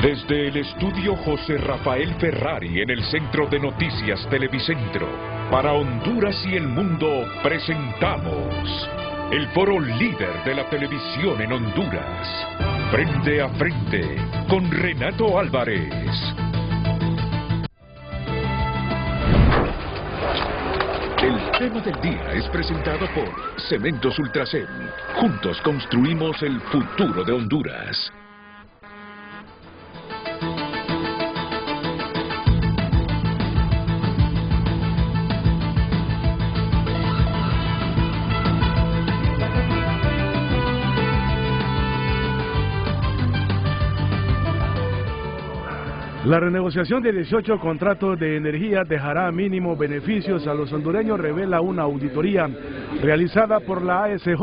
Desde el estudio José Rafael Ferrari en el Centro de Noticias Televicentro, para Honduras y el mundo presentamos el foro líder de la televisión en Honduras. Frente a frente con Renato Álvarez. El tema del día es presentado por Cementos Ultracel. Juntos construimos el futuro de Honduras. La renegociación de 18 contratos de energía dejará mínimos beneficios a los hondureños, revela una auditoría realizada por la ASJ,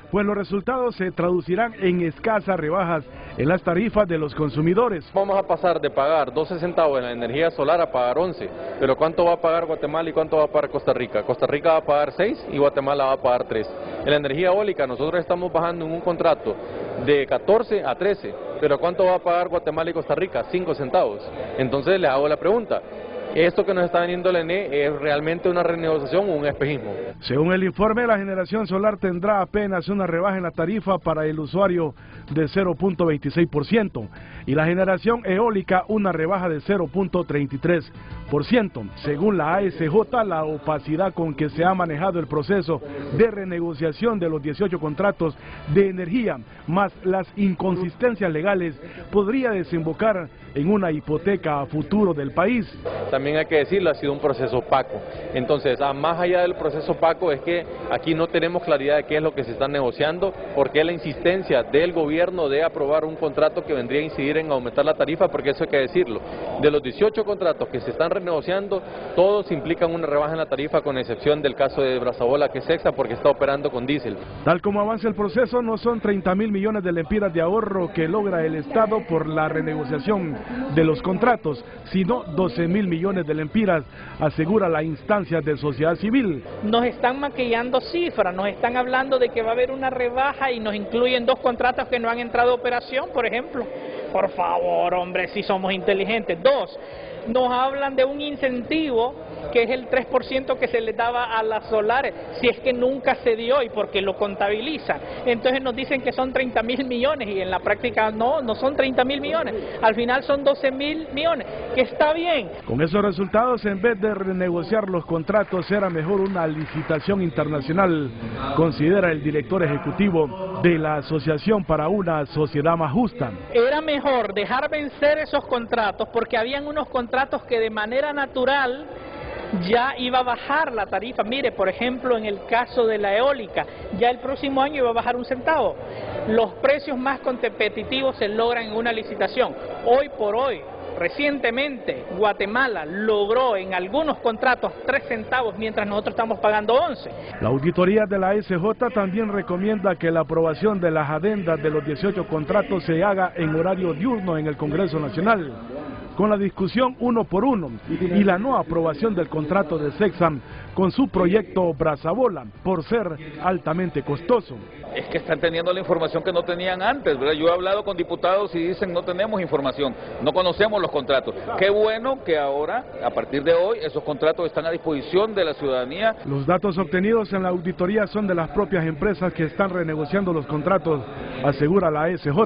pues los resultados se traducirán en escasas rebajas en las tarifas de los consumidores. Vamos a pasar de pagar 12 centavos en la energía solar a pagar 11, pero ¿cuánto va a pagar Guatemala y cuánto va a pagar Costa Rica? Costa Rica va a pagar 6 y Guatemala va a pagar 3. En la energía eólica nosotros estamos bajando en un contrato de 14 a 13, pero ¿cuánto va a pagar Guatemala y Costa Rica? 5 centavos. Entonces les hago la pregunta, ¿esto que nos está vendiendo el ENE es realmente una renegociación o un espejismo? Según el informe, la generación solar tendrá apenas una rebaja en la tarifa para el usuario de 0.26% y la generación eólica una rebaja de 0.33%. Según la ASJ, la opacidad con que se ha manejado el proceso de renegociación de los 18 contratos de energía, más las inconsistencias legales, podría desembocar en una hipoteca a futuro del país. También hay que decirlo, ha sido un proceso opaco. Entonces, más allá del proceso opaco es que aquí no tenemos claridad de qué es lo que se está negociando, porque la insistencia del gobierno de aprobar un contrato que vendría a incidir en aumentar la tarifa, porque eso hay que decirlo. De los 18 contratos que se están renegociando, todos implican una rebaja en la tarifa, con excepción del caso de Brazabola, que es Exsa, porque está operando con diésel. Tal como avanza el proceso, no son 30.000 millones de lempiras de ahorro que logra el Estado por la renegociación de los contratos, sino 12.000 millones de lempiras, asegura la instancia de sociedad civil. Nos están maquillando cifras, nos están hablando de que va a haber una rebaja y nos incluyen 2 contratos que no han entrado a operación, por ejemplo. Por favor, hombre, si somos inteligentes. 2, nos hablan de un incentivo que es el 3% que se les daba a las solares, si es que nunca se dio y porque lo contabilizan. Entonces nos dicen que son 30.000 millones y en la práctica no son 30.000 millones, al final son 12.000 millones, que está bien. Con esos resultados, en vez de renegociar los contratos, era mejor una licitación internacional, considera el director ejecutivo de la Asociación para una Sociedad Más Justa. Era mejor dejar vencer esos contratos porque habían unos contratos que de manera natural ya iba a bajar la tarifa. Mire, por ejemplo, en el caso de la eólica, ya el próximo año iba a bajar 1 centavo. Los precios más competitivos se logran en una licitación. Hoy por hoy, recientemente, Guatemala logró en algunos contratos 3 centavos, mientras nosotros estamos pagando 11. La auditoría de la SJ también recomienda que la aprobación de las adendas de los 18 contratos se haga en horario diurno en el Congreso Nacional, con la discusión uno por uno, y la no aprobación del contrato de Sexam con su proyecto Brazabola, por ser altamente costoso. Es que están teniendo la información que no tenían antes, ¿verdad? Yo he hablado con diputados y dicen no tenemos información, no conocemos los contratos. Qué bueno que ahora, a partir de hoy, esos contratos están a disposición de la ciudadanía. Los datos obtenidos en la auditoría son de las propias empresas que están renegociando los contratos, asegura la SJ,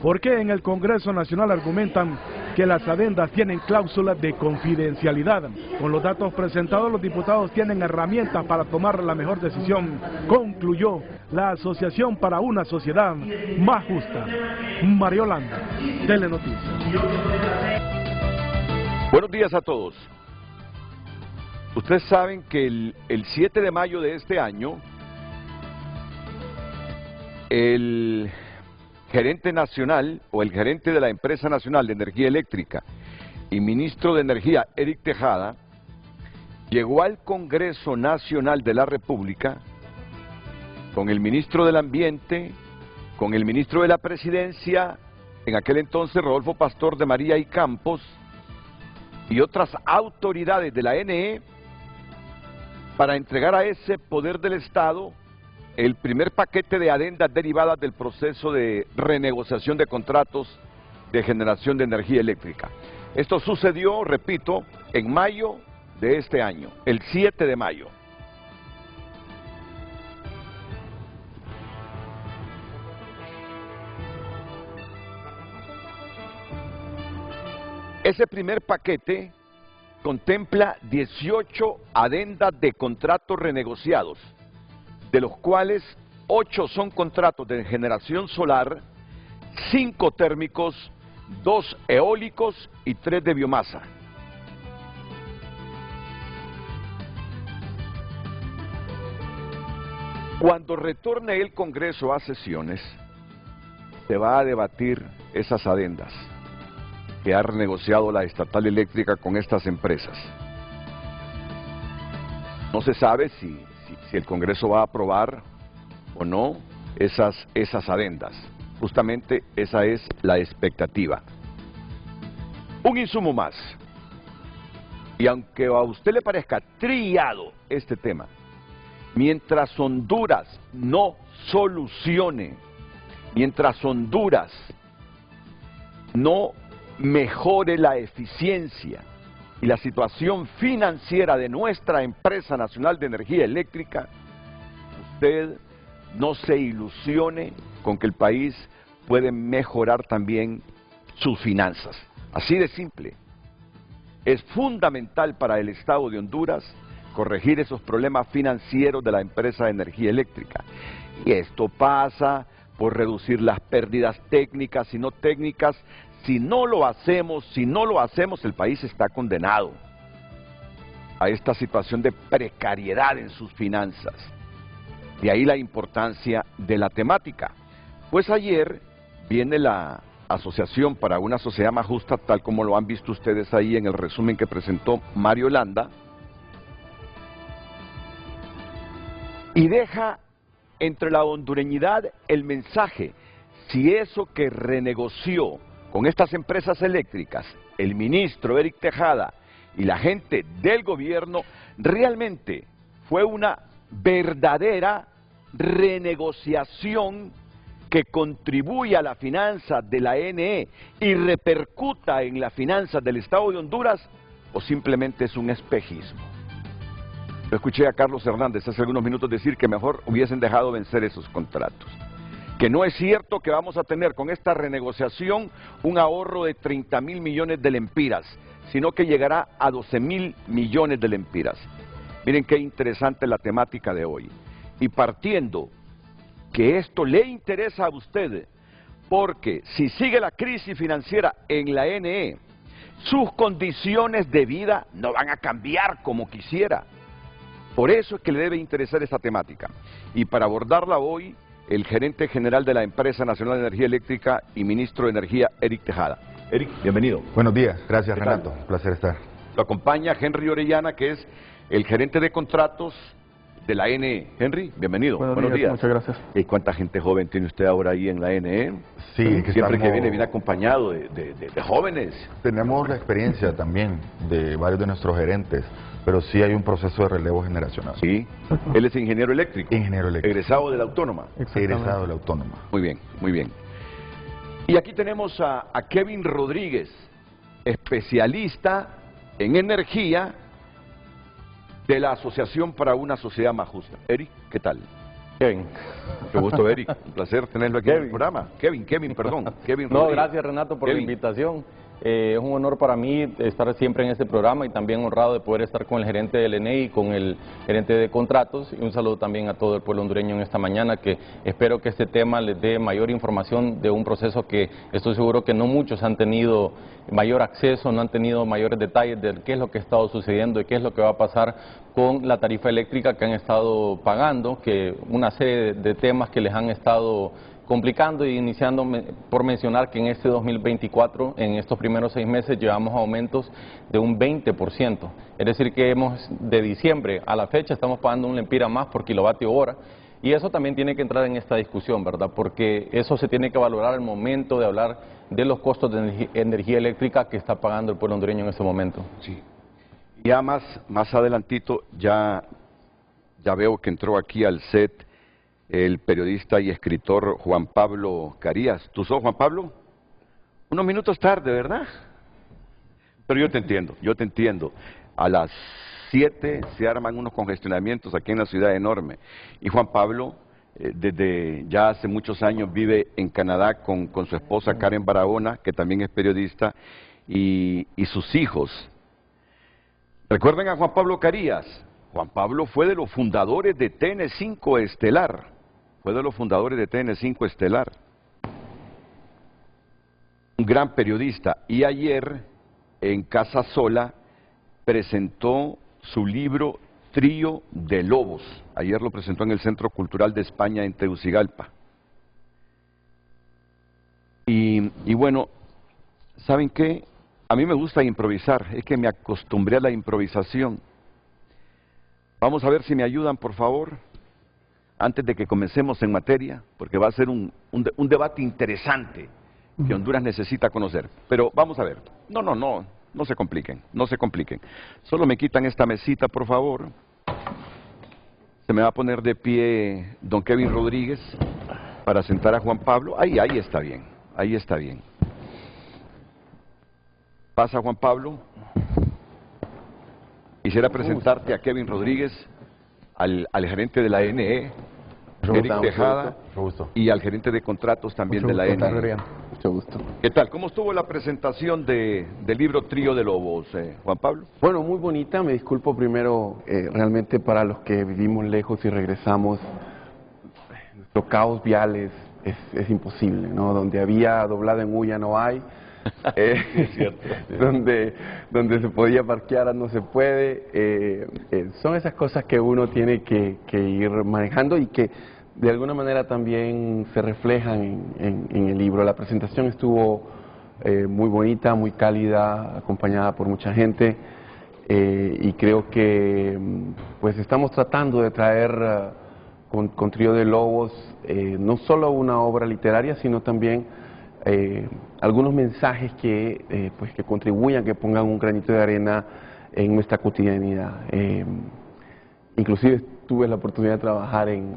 porque en el Congreso Nacional argumentan que las adendas tienen cláusulas de confidencialidad. Con los datos presentados, los diputados tienen herramientas para tomar la mejor decisión, concluyó la Asociación para una Sociedad Más Justa. Mario Landa, Telenoticias. Buenos días a todos. Ustedes saben que el 7 de mayo de este año, el gerente nacional o el gerente de la Empresa Nacional de Energía Eléctrica y ministro de Energía, Eric Tejada, llegó al Congreso Nacional de la República con el ministro del Ambiente, con el ministro de la Presidencia, en aquel entonces Rodolfo Pastor de María y Campos, y otras autoridades de la NE, para entregar a ese poder del Estado el primer paquete de adendas derivadas del proceso de renegociación de contratos de generación de energía eléctrica. Esto sucedió, repito, en mayo de este año, el 7 de mayo. Ese primer paquete contempla 18 adendas de contratos renegociados, de los cuales 8 son contratos de generación solar, 5 térmicos, 2 eólicos y 3 de biomasa. Cuando retorne el Congreso a sesiones, se va a debatir esas adendas que ha renegociado la estatal eléctrica con estas empresas. No se sabe si el Congreso va a aprobar o no esas adendas. Justamente esa es la expectativa. Un insumo más. Y aunque a usted le parezca trillado este tema, mientras Honduras no solucione, mientras Honduras no mejore la eficiencia y la situación financiera de nuestra empresa nacional de energía eléctrica, usted no se ilusione con que el país puede mejorar también sus finanzas. Así de simple. Es fundamental para el Estado de Honduras corregir esos problemas financieros de la empresa de energía eléctrica. Y esto pasa por reducir las pérdidas técnicas y no técnicas. Si no lo hacemos, el país está condenado a esta situación de precariedad en sus finanzas. De ahí la importancia de la temática. Pues ayer viene la Asociación para una Sociedad Más Justa, tal como lo han visto ustedes ahí en el resumen que presentó Mario Landa, y deja entre la hondureñidad el mensaje: si eso que renegoció con estas empresas eléctricas el ministro Eric Tejada y la gente del gobierno realmente fue una verdadera renegociación que contribuye a la finanza de la NE y repercuta en las finanzas del Estado de Honduras, o simplemente es un espejismo. Yo escuché a Carlos Hernández hace algunos minutos decir que mejor hubiesen dejado vencer esos contratos. Que no es cierto que vamos a tener con esta renegociación un ahorro de 30.000 millones de lempiras, sino que llegará a 12.000 millones de lempiras. Miren qué interesante la temática de hoy. Y partiendo que esto le interesa a usted, porque si sigue la crisis financiera en la NE, sus condiciones de vida no van a cambiar como quisiera. Por eso es que le debe interesar esta temática. Y para abordarla hoy, el gerente general de la Empresa Nacional de Energía Eléctrica y ministro de Energía, Eric Tejada. Eric, bienvenido. Buenos días, gracias Renato, un placer estar. Lo acompaña Henry Orellana, que es el gerente de contratos de la NE. Henry, bienvenido. Buenos días. Muchas gracias. ¿Y cuánta gente joven tiene usted ahora ahí en la NE? Sí, que siempre que viene acompañado de jóvenes. Tenemos la experiencia también de varios de nuestros gerentes, pero sí hay un proceso de relevo generacional. Sí, él es ingeniero eléctrico. Ingeniero eléctrico. Egresado de la Autónoma. Egresado de la Autónoma. Muy bien, muy bien. Y aquí tenemos a Kevin Rodríguez, especialista en energía de la Asociación para una Sociedad Más Justa. Eric, ¿qué tal? Kevin. Mucho gusto, Eric. Un placer tenerlo aquí en el programa. Kevin, perdón. Kevin Rodríguez. No, gracias Renato por la invitación. Es un honor para mí estar siempre en este programa y también honrado de poder estar con el gerente del ENE y con el gerente de contratos. Y un saludo también a todo el pueblo hondureño en esta mañana, que espero que este tema les dé mayor información de un proceso que estoy seguro que no muchos han tenido mayor acceso, no han tenido mayores detalles de qué es lo que ha estado sucediendo y qué es lo que va a pasar con la tarifa eléctrica que han estado pagando, que una serie de temas que les han estado complicando y iniciando por mencionar que en este 2024, en estos primeros 6 meses, llevamos aumentos de un 20%. Es decir, que de diciembre a la fecha estamos pagando un lempira más por kilovatio hora. Y eso también tiene que entrar en esta discusión, ¿verdad? Porque eso se tiene que valorar al momento de hablar de los costos de energía eléctrica que está pagando el pueblo hondureño en este momento. Sí. Ya más adelantito, ya veo que entró aquí al set el periodista y escritor Juan Pablo Carías. ¿Tú sos Juan Pablo? Unos minutos tarde, ¿verdad? Pero yo te entiendo. A las 7 se arman unos congestionamientos aquí en la ciudad enorme. Y Juan Pablo, desde ya hace muchos años, vive en Canadá con su esposa Karen Barahona, que también es periodista, y sus hijos. ¿Recuerdan a Juan Pablo Carías? Juan Pablo fue de los fundadores de TN5 Estelar. Un gran periodista. Y ayer, en Casa Sola, presentó su libro Trío de Lobos. Ayer lo presentó en el Centro Cultural de España en Tegucigalpa. Y bueno, ¿saben qué? A mí me gusta improvisar, es que me acostumbré a la improvisación. Vamos a ver si me ayudan, por favor, antes de que comencemos en materia, porque va a ser un debate interesante que Honduras necesita conocer. Pero vamos a ver. No se compliquen. Solo me quitan esta mesita, por favor. Se me va a poner de pie don Kevin Rodríguez para sentar a Juan Pablo. Ahí está bien. Pasa, Juan Pablo. Quisiera presentarte a Kevin Rodríguez, al gerente de la NE, Eric Tejada, y al gerente de contratos también de la NE. Mucho gusto. ¿Qué tal? ¿Cómo estuvo la presentación del libro Trío de Lobos, Juan Pablo? Bueno, muy bonita. Me disculpo primero, realmente para los que vivimos lejos y regresamos, nuestro caos vial es imposible, ¿no? Donde había doblada en U ya no hay. Es cierto. donde se podía parquear no se puede. Son esas cosas que uno tiene que ir manejando y que de alguna manera también se reflejan en el libro. La presentación estuvo muy bonita, muy cálida, acompañada por mucha gente, y creo que pues estamos tratando de traer con Trío de Lobos no solo una obra literaria, sino también algunos mensajes que contribuyan, que pongan un granito de arena en nuestra cotidianidad. Inclusive tuve la oportunidad de trabajar en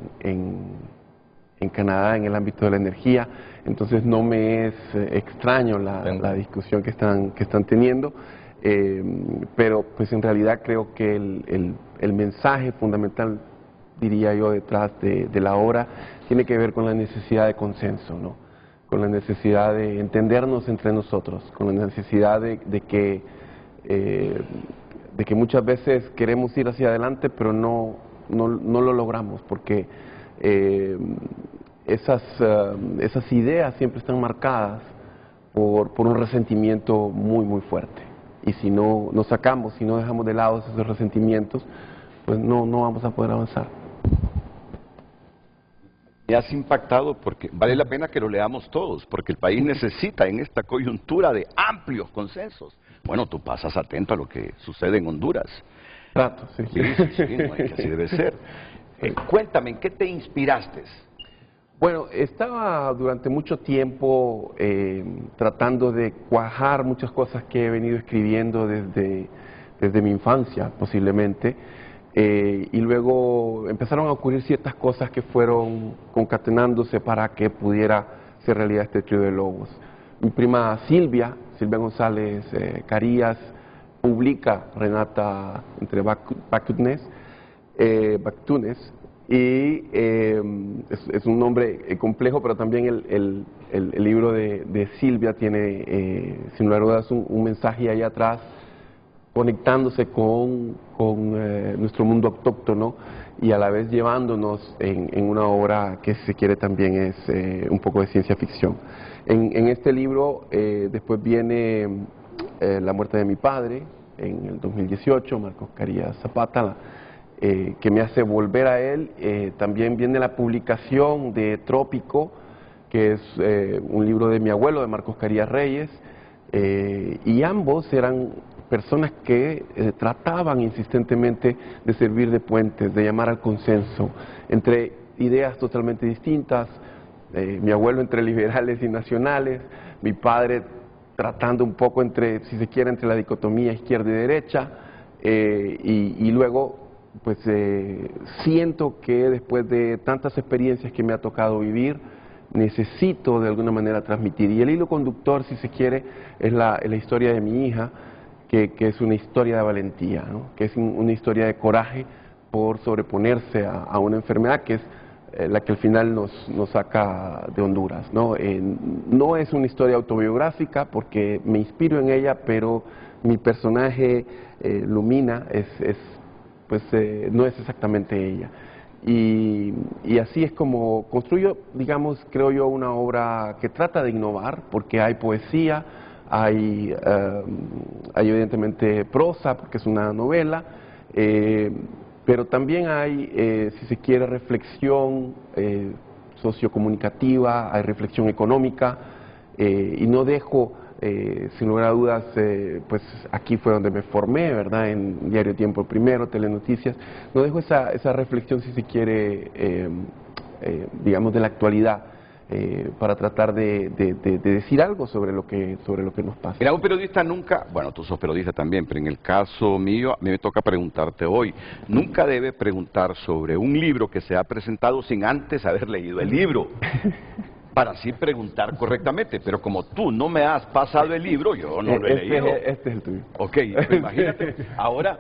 Canadá en el ámbito de la energía, entonces no me es extraño la discusión que están teniendo, pero pues en realidad creo que el mensaje fundamental, diría yo, detrás de la obra tiene que ver con la necesidad de consenso, ¿no? Con la necesidad de entendernos entre nosotros, con la necesidad de que muchas veces queremos ir hacia adelante, pero no lo logramos, porque esas ideas siempre están marcadas por un resentimiento muy fuerte. Y si no nos sacamos, si no dejamos de lado esos resentimientos, pues no vamos a poder avanzar. Me has impactado porque vale la pena que lo leamos todos, porque el país necesita en esta coyuntura de amplios consensos. Bueno, tú pasas atento a lo que sucede en Honduras. Trato, sí. Sí, no, que así debe ser. Cuéntame, ¿en qué te inspiraste? Bueno, estaba durante mucho tiempo tratando de cuajar muchas cosas que he venido escribiendo desde mi infancia, posiblemente. Y luego empezaron a ocurrir ciertas cosas que fueron concatenándose para que pudiera ser realidad este Trío de Lobos. Mi prima Silvia González Carías, publica Renata entre Bactunes, y es un nombre complejo, pero también el libro de Silvia tiene, sin lugar a dudas, un mensaje ahí atrás, conectándose con nuestro mundo autóctono y a la vez llevándonos en una obra que, si se quiere, también es un poco de ciencia ficción. En este libro después viene La muerte de mi padre, en el 2018, Marcos Carías Zapata, que me hace volver a él. También viene la publicación de Trópico, que es un libro de mi abuelo, de Marcos Carías Reyes, y ambos eran personas que trataban insistentemente de servir de puentes, de llamar al consenso entre ideas totalmente distintas. Mi abuelo entre liberales y nacionales, mi padre tratando un poco entre, si se quiere, entre la dicotomía izquierda y derecha, y luego pues siento que después de tantas experiencias que me ha tocado vivir, necesito de alguna manera transmitir. Y el hilo conductor, si se quiere, es la historia de mi hija, que es una historia de valentía, ¿no? Que es una historia de coraje por sobreponerse a una enfermedad que es la que al final nos saca de Honduras, ¿no? No es una historia autobiográfica porque me inspiro en ella, pero mi personaje, Lumina, no es exactamente ella. Y así es como construyo, digamos, creo yo, una obra que trata de innovar, porque hay poesía, hay evidentemente prosa, porque es una novela, pero también hay, si se quiere, reflexión sociocomunicativa, hay reflexión económica, y no dejo, sin lugar a dudas, pues aquí fue donde me formé, ¿verdad?, en Diario Tiempo Primero, Telenoticias, no dejo esa reflexión, si se quiere, digamos, de la actualidad, para tratar de decir algo sobre lo que nos pasa. Mira, un periodista nunca, bueno, tú sos periodista también, pero en el caso mío, a mí me toca preguntarte hoy, nunca debe preguntar sobre un libro que se ha presentado sin antes haber leído el libro, para así preguntar correctamente, pero como tú no me has pasado el libro, yo no lo he leído. Este es el tuyo. Ok, imagínate, ahora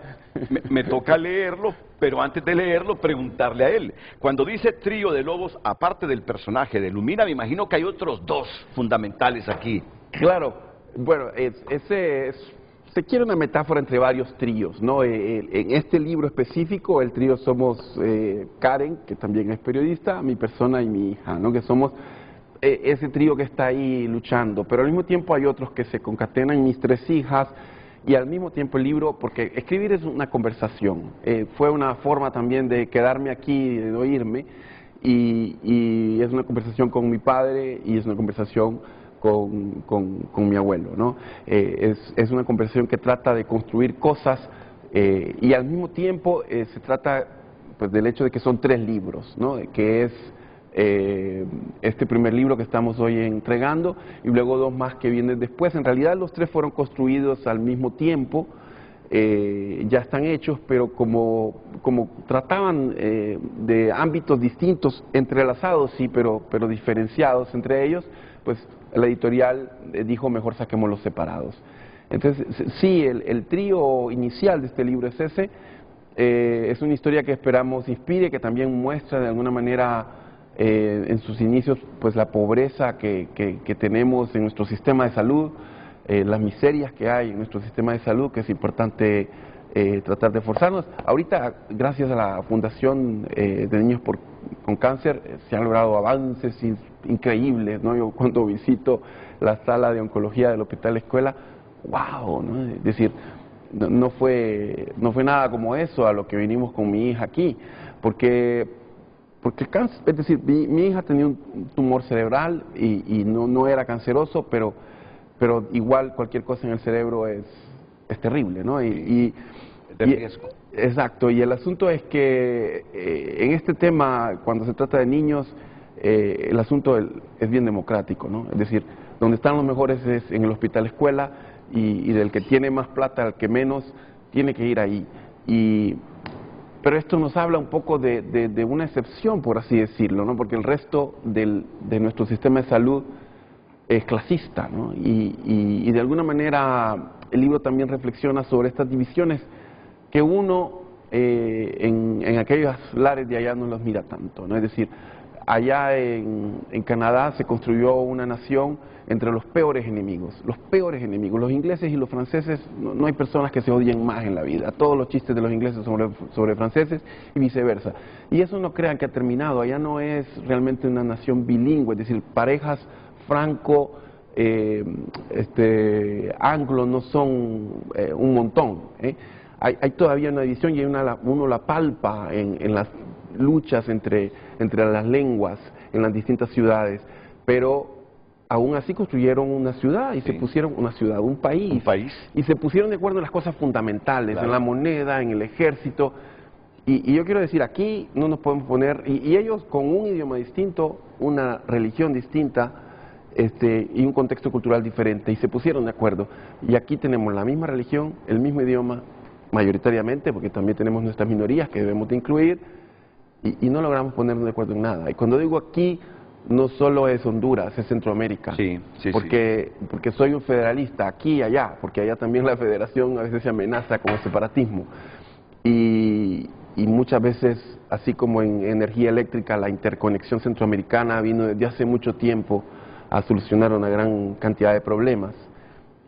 me toca leerlo, pero antes de leerlo, preguntarle a él. Cuando dice trío de lobos, aparte del personaje de Lumina, me imagino que hay otros dos fundamentales aquí. Claro, bueno, se quiere una metáfora entre varios tríos, ¿no? En este libro específico, el trío somos Karen, que también es periodista, mi persona y mi hija, ¿no? Que somos ese trío que está ahí luchando, pero al mismo tiempo hay otros que se concatenan, mis 3 hijas, y al mismo tiempo el libro, porque escribir es una conversación, fue una forma también de quedarme aquí, de oírme, y es una conversación con mi padre y es una conversación con mi abuelo, ¿no? Es una conversación que trata de construir cosas y al mismo tiempo se trata, pues, del hecho de que son 3 libros, ¿no? Que es este primer libro que estamos hoy entregando y luego 2 más que vienen después. En realidad los 3 fueron construidos al mismo tiempo, ya están hechos, pero como trataban de ámbitos distintos, entrelazados sí, pero diferenciados entre ellos, pues la editorial dijo mejor saquémoslos separados. Entonces sí, el trío inicial de este libro es ese, es una historia que esperamos inspire, que también muestra de alguna manera en sus inicios pues la pobreza que tenemos en nuestro sistema de salud, las miserias que hay en nuestro sistema de salud, que es importante tratar de forzarnos. Ahorita, gracias a la Fundación de Niños con Cáncer, se han logrado avances increíbles, ¿no? Yo cuando visito la sala de oncología del Hospital Escuela, wow, ¿no? Es decir, no fue nada como eso a lo que vinimos con mi hija aquí, porque el cáncer, es decir, mi hija tenía un tumor cerebral y no era canceroso, pero igual cualquier cosa en el cerebro es terrible, ¿no? De riesgo. Exacto, y el asunto es que en este tema, cuando se trata de niños, el asunto es bien democrático, ¿no? Es decir, donde están los mejores es en el Hospital Escuela y del que tiene más plata al que menos, tiene que ir ahí. Pero esto nos habla un poco de una excepción, por así decirlo, ¿no? Porque el resto de nuestro sistema de salud es clasista, ¿no? Y de alguna manera el libro también reflexiona sobre estas divisiones que uno en aquellos lares de allá no los mira tanto, ¿no? Es decir, allá en Canadá se construyó una nación entre los peores enemigos, los ingleses y los franceses. No hay personas que se odien más en la vida, todos los chistes de los ingleses sobre franceses y viceversa, y eso no crean que ha terminado. Allá no es realmente una nación bilingüe, es decir, parejas franco anglo no son un montón, hay todavía una división y uno la palpa en las luchas entre las lenguas en las distintas ciudades, pero aún así construyeron una ciudad y se pusieron un país, y se pusieron de acuerdo en las cosas fundamentales, claro, en la moneda, en el ejército, y yo quiero decir, aquí no nos podemos poner, y ellos con un idioma distinto, una religión distinta, y un contexto cultural diferente, y se pusieron de acuerdo, y aquí tenemos la misma religión, el mismo idioma, mayoritariamente, porque también tenemos nuestras minorías que debemos de incluir, y no logramos ponernos de acuerdo en nada. Y cuando digo aquí, no solo es Honduras, es Centroamérica. Sí, sí, porque soy un federalista aquí y allá, porque allá también la federación a veces se amenaza con el separatismo. Y muchas veces, así como en energía eléctrica, la interconexión centroamericana vino desde hace mucho tiempo a solucionar una gran cantidad de problemas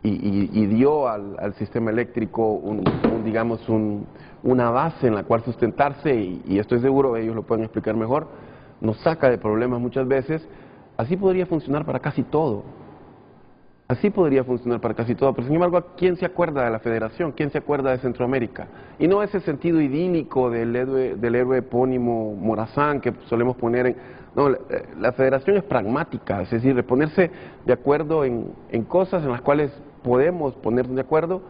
y dio al sistema eléctrico una base en la cual sustentarse y estoy seguro, ellos lo pueden explicar mejor, nos saca de problemas muchas veces. Así podría funcionar para casi todo. Así podría funcionar para casi todo, pero sin embargo, ¿quién se acuerda de la Federación? ¿Quién se acuerda de Centroamérica? Y no ese sentido idílico del héroe epónimo Morazán que solemos poner en... No, la Federación es pragmática, es decir, de ponerse de acuerdo en cosas en las cuales podemos ponernos de acuerdo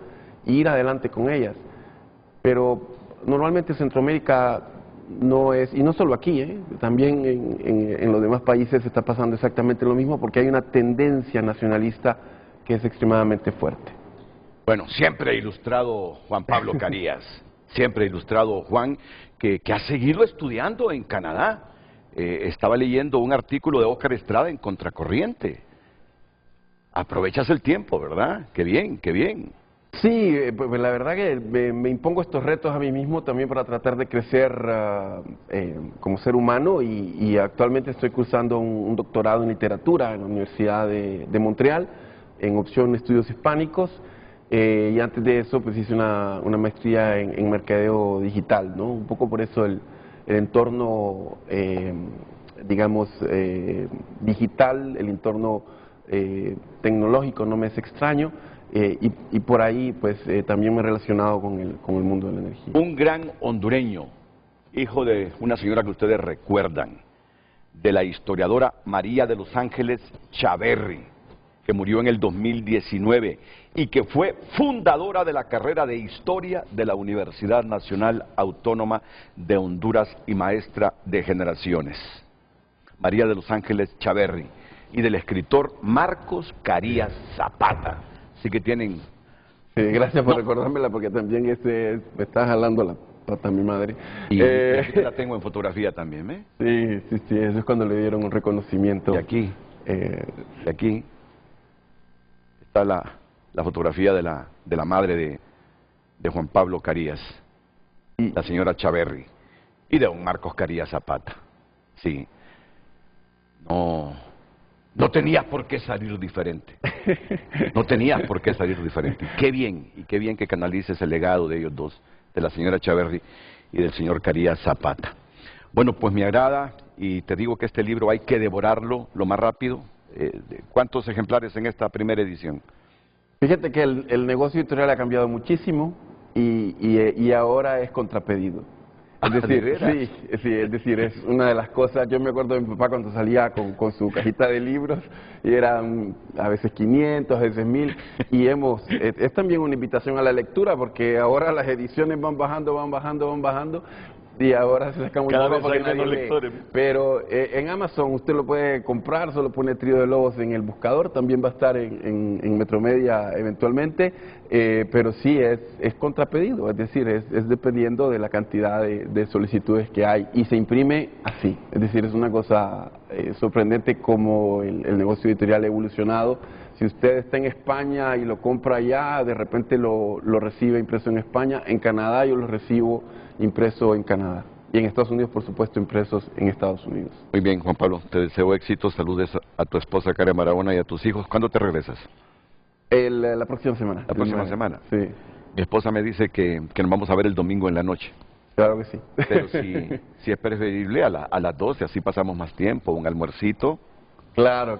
e ir adelante con ellas. Pero normalmente Centroamérica no es, y no solo aquí, también en los demás países está pasando exactamente lo mismo porque hay una tendencia nacionalista que es extremadamente fuerte. Bueno, siempre ilustrado Juan Pablo Carías, siempre ilustrado Juan, que ha seguido estudiando en Canadá. Estaba leyendo un artículo de Óscar Estrada en Contracorriente. Aprovechas el tiempo, ¿verdad? Qué bien, qué bien. Sí, pues la verdad que me impongo estos retos a mí mismo también para tratar de crecer como ser humano y actualmente estoy cursando un doctorado en literatura en la Universidad de Montreal, en opción estudios hispánicos, y antes de eso pues hice una maestría en mercadeo digital, ¿no? Un poco por eso el entorno, digamos, digital, el entorno tecnológico no me es extraño. Y por ahí pues también me he relacionado con el mundo de la energía. Un gran hondureño, hijo de una señora que ustedes recuerdan, de la historiadora María de los Ángeles Chaverri, que murió en el 2019 y que fue fundadora de la carrera de Historia de la Universidad Nacional Autónoma de Honduras y maestra de generaciones. María de los Ángeles Chaverri, y del escritor Marcos Carías Zapata. Así que tienen... gracias por recordármela porque también me está jalando la pata mi madre. Y aquí la tengo en fotografía también, ¿eh? Sí, eso es cuando le dieron un reconocimiento. Y aquí, aquí está la fotografía de la madre de Juan Pablo Carías, la señora Chaverri, y de don Marcos Carías Zapata. Sí. No tenías por qué salir diferente. No tenías por qué salir diferente. Qué bien, y qué bien que canalices el legado de ellos dos, de la señora Chaverri y del señor Carías Zapata. Bueno, pues me agrada y te digo que este libro hay que devorarlo lo más rápido. ¿Cuántos ejemplares en esta primera edición? Fíjate que el negocio editorial ha cambiado muchísimo y ahora es contrapedido. Es decir, es decir, es una de las cosas, yo me acuerdo de mi papá cuando salía con su cajita de libros, y eran a veces 500, a veces 1000, y es también una invitación a la lectura, porque ahora las ediciones van bajando, y ahora se sacan muy cada poco vez porque hay menos lectores. Pero en Amazon usted lo puede comprar, solo pone Trío de Lobos en el buscador, también va a estar en Metromedia eventualmente, pero sí es contrapedido, es decir, es dependiendo de la cantidad de solicitudes que hay y se imprime así, es decir, es una cosa sorprendente como el negocio editorial ha evolucionado. Si usted está en España y lo compra allá, de repente lo recibe impreso en España. En Canadá yo lo recibo impreso en Canadá. Y en Estados Unidos, por supuesto, impresos en Estados Unidos. Muy bien, Juan Pablo, te deseo éxito, saludes a tu esposa Karen Barahona y a tus hijos. ¿Cuándo te regresas? La próxima semana. ¿La próxima semana? Sí. Mi esposa me dice que nos vamos a ver el domingo en la noche. Claro que sí. Pero si es preferible a las 12, así pasamos más tiempo, un almuercito. Claro.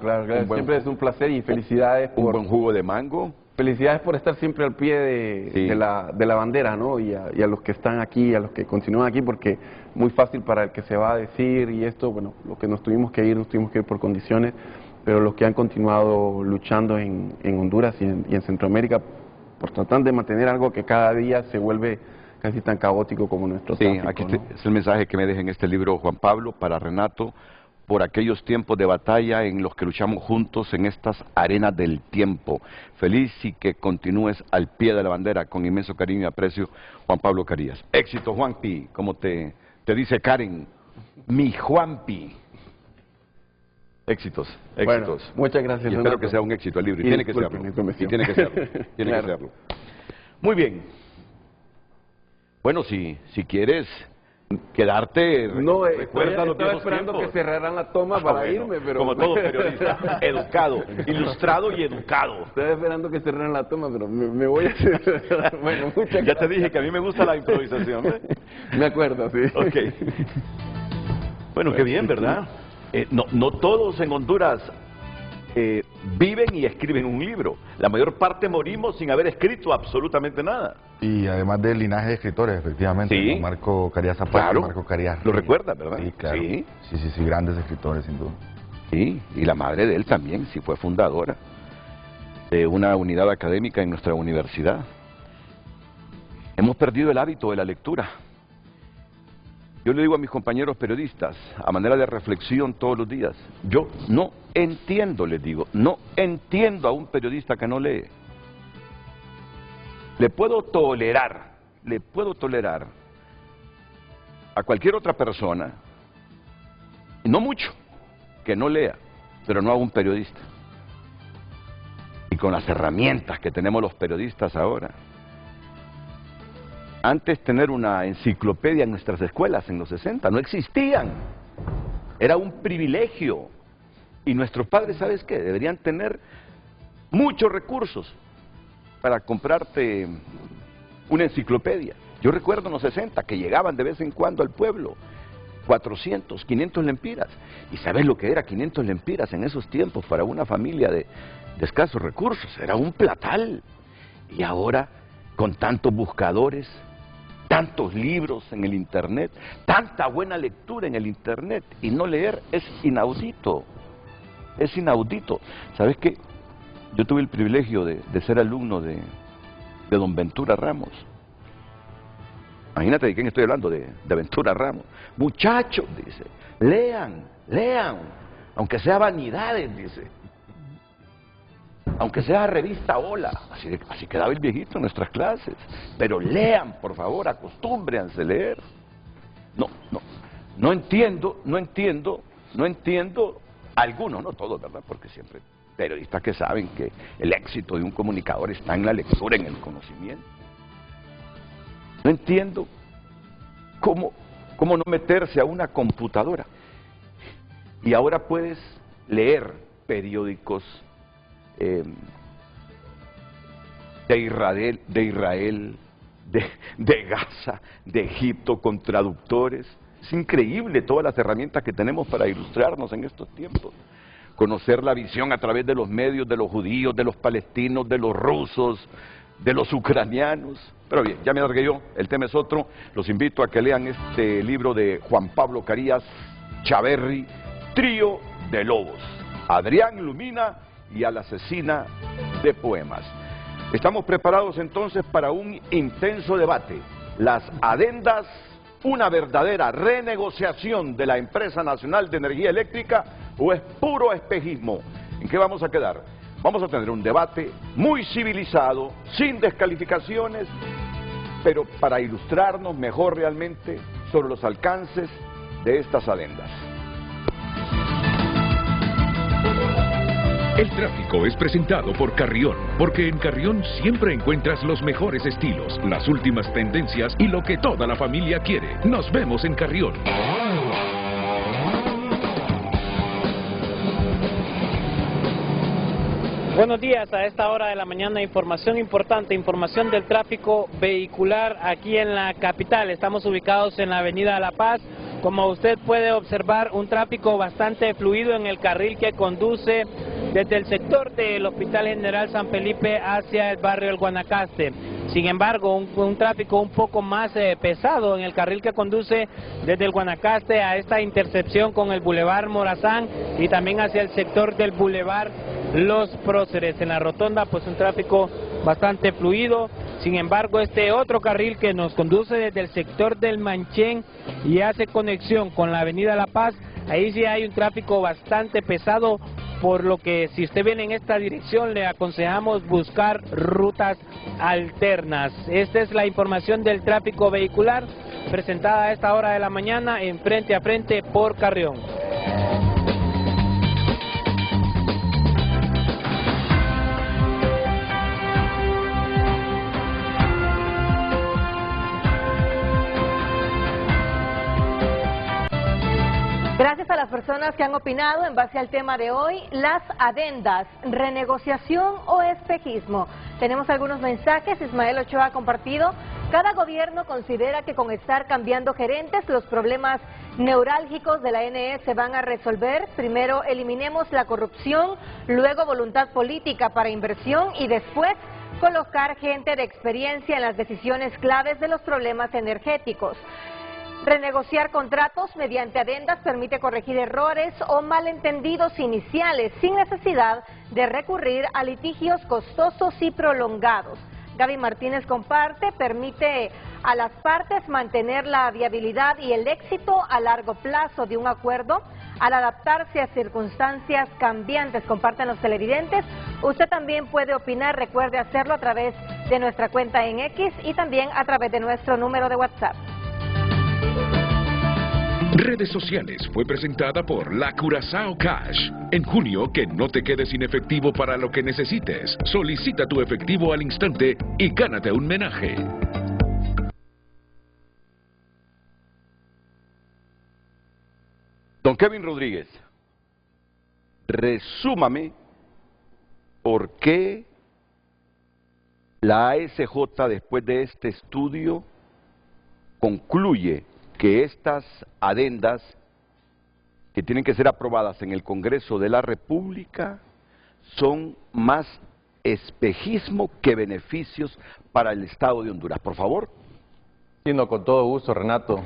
Siempre es un placer y felicidades por... Un buen jugo de mango. Felicidades por estar siempre al pie de la bandera, ¿no? Y a los que están aquí, a los que continúan aquí, porque muy fácil para el que se va a decir y esto, bueno, los que nos tuvimos que ir por condiciones, pero los que han continuado luchando en Honduras y en Centroamérica por tratar de mantener algo que cada día se vuelve casi tan caótico como nuestro tráfico, aquí ¿no? es el mensaje que me deja en este libro Juan Pablo, para Renato, por aquellos tiempos de batalla en los que luchamos juntos en estas arenas del tiempo. Feliz y que continúes al pie de la bandera con inmenso cariño y aprecio, Juan Pablo Carías. Éxito, Juanpi, como te dice Karen, mi Juanpi. Éxitos, Bueno, éxitos. muchas gracias, Y espero Donato. que sea un éxito el libro, y Y tiene que disculpen serlo. mi comisión. Y tiene que serlo, tiene Claro. que serlo. Muy bien. Bueno, si quieres quedarte, No, recuerda los estaba viejos esperando tiempos. que cerraran la toma para bueno, irme, pero... como todo periodista, educado, ilustrado y educado. Estaba esperando que cerraran la toma, pero me voy a hacer... Bueno, muchas Ya te gracias. dije que a mí me gusta la improvisación. ¿Eh? Me acuerdo, sí. Ok. Bueno, qué bien, ¿verdad? No todos en Honduras viven y escriben un libro. La mayor parte morimos sin haber escrito absolutamente nada. Y además del linaje de escritores, efectivamente, Sí. como Marco Carías Zapata, Claro. Marco Carías. Lo recuerdas, ¿verdad? Sí, claro. Sí. Sí, grandes escritores, sin duda. Sí, y la madre de él también, sí fue fundadora de una unidad académica en nuestra universidad. Hemos perdido el hábito de la lectura. Yo le digo a mis compañeros periodistas, a manera de reflexión todos los días, yo no entiendo, les digo, no entiendo a un periodista que no lee. Le puedo tolerar a cualquier otra persona, y no mucho, que no lea, pero no a un periodista. Y con las herramientas que tenemos los periodistas ahora. Antes tener una enciclopedia en nuestras escuelas en los 60 no existían. Era un privilegio. Y nuestros padres, ¿sabes qué? Deberían tener muchos recursos para comprarte una enciclopedia. Yo recuerdo en los 60 que llegaban de vez en cuando al pueblo 400, 500 lempiras. ¿Y sabes lo que era 500 lempiras en esos tiempos para una familia de escasos recursos? Era un platal. Y ahora, con tantos buscadores, tantos libros en el internet, tanta buena lectura en el internet, y no leer es inaudito. Es inaudito. ¿Sabes qué? Yo tuve el privilegio de ser alumno de don Ventura Ramos. Imagínate de quién estoy hablando, de Ventura Ramos. Muchachos, dice, lean, aunque sea vanidades, dice. Aunque sea revista Hola, así quedaba el viejito en nuestras clases. Pero lean, por favor, acostúmbrense a leer. No entiendo, algunos, no todos, ¿verdad? Porque siempre periodistas que saben que el éxito de un comunicador está en la lectura, en el conocimiento. No entiendo cómo no meterse a una computadora. Y ahora puedes leer periódicos de Israel, de Gaza, de Egipto, con traductores. Es increíble todas las herramientas que tenemos para ilustrarnos en estos tiempos. Conocer la visión a través de los medios de los judíos, de los palestinos, de los rusos, de los ucranianos. Pero bien, ya me alargué yo, el tema es otro. Los invito a que lean este libro de Juan Pablo Carías Chaverri, Trío de Lobos, Adrián Lumina y a la asesina de poemas. Estamos preparados entonces para un intenso debate. Las adendas, una verdadera renegociación de la Empresa Nacional de Energía Eléctrica, o es puro espejismo. ¿En qué vamos a quedar? Vamos a tener un debate muy civilizado, sin descalificaciones, pero para ilustrarnos mejor realmente sobre los alcances de estas adendas. El tráfico es presentado por Carrión, porque en Carrión siempre encuentras los mejores estilos, las últimas tendencias y lo que toda la familia quiere. Nos vemos en Carrión. Buenos días, a esta hora de la mañana información importante, información del tráfico vehicular aquí en la capital. Estamos ubicados en la avenida La Paz. Como usted puede observar, un tráfico bastante fluido en el carril que conduce desde el sector del Hospital General San Felipe hacia el barrio El Guanacaste. Sin embargo, un tráfico un poco más pesado en el carril que conduce desde el Guanacaste a esta intersección con el Boulevard Morazán y también hacia el sector del Boulevard Los Próceres. En la rotonda, pues un tráfico bastante fluido. Sin embargo, este otro carril que nos conduce desde el sector del Manchén y hace conexión con la avenida La Paz, ahí sí hay un tráfico bastante pesado, por lo que si usted viene en esta dirección le aconsejamos buscar rutas alternas. Esta es la información del tráfico vehicular presentada a esta hora de la mañana en Frente a Frente por Carrión. Gracias a las personas que han opinado en base al tema de hoy, las adendas, renegociación o espejismo. Tenemos algunos mensajes, Ismael Ochoa ha compartido. Cada gobierno considera que con estar cambiando gerentes, los problemas neurálgicos de la NE se van a resolver. Primero eliminemos la corrupción, luego voluntad política para inversión y después colocar gente de experiencia en las decisiones claves de los problemas energéticos. Renegociar contratos mediante adendas permite corregir errores o malentendidos iniciales sin necesidad de recurrir a litigios costosos y prolongados. Gaby Martínez comparte, permite a las partes mantener la viabilidad y el éxito a largo plazo de un acuerdo al adaptarse a circunstancias cambiantes. Comparten los televidentes. Usted también puede opinar, recuerde hacerlo a través de nuestra cuenta en X y también a través de nuestro número de WhatsApp. Redes sociales fue presentada por La Curazao Cash. En junio, que no te quedes sin efectivo para lo que necesites. Solicita tu efectivo al instante y gánate un menaje. Don Kevin Rodríguez, resúmame por qué la ASJ, después de este estudio, concluye que estas adendas que tienen que ser aprobadas en el Congreso de la República son más espejismo que beneficios para el Estado de Honduras. Por favor. Sí, no, con todo gusto, Renato.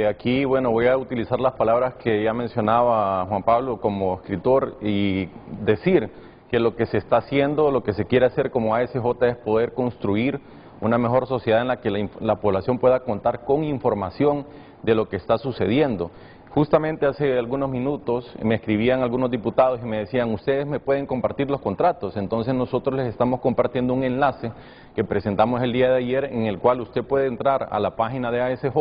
Aquí, bueno, voy a utilizar las palabras que ya mencionaba Juan Pablo como escritor y decir que lo que se está haciendo, lo que se quiere hacer como ASJ es poder construir una mejor sociedad en la que la población pueda contar con información de lo que está sucediendo. Justamente hace algunos minutos me escribían algunos diputados y me decían, ustedes me pueden compartir los contratos. Entonces nosotros les estamos compartiendo un enlace que presentamos el día de ayer, en el cual usted puede entrar a la página de ASJ,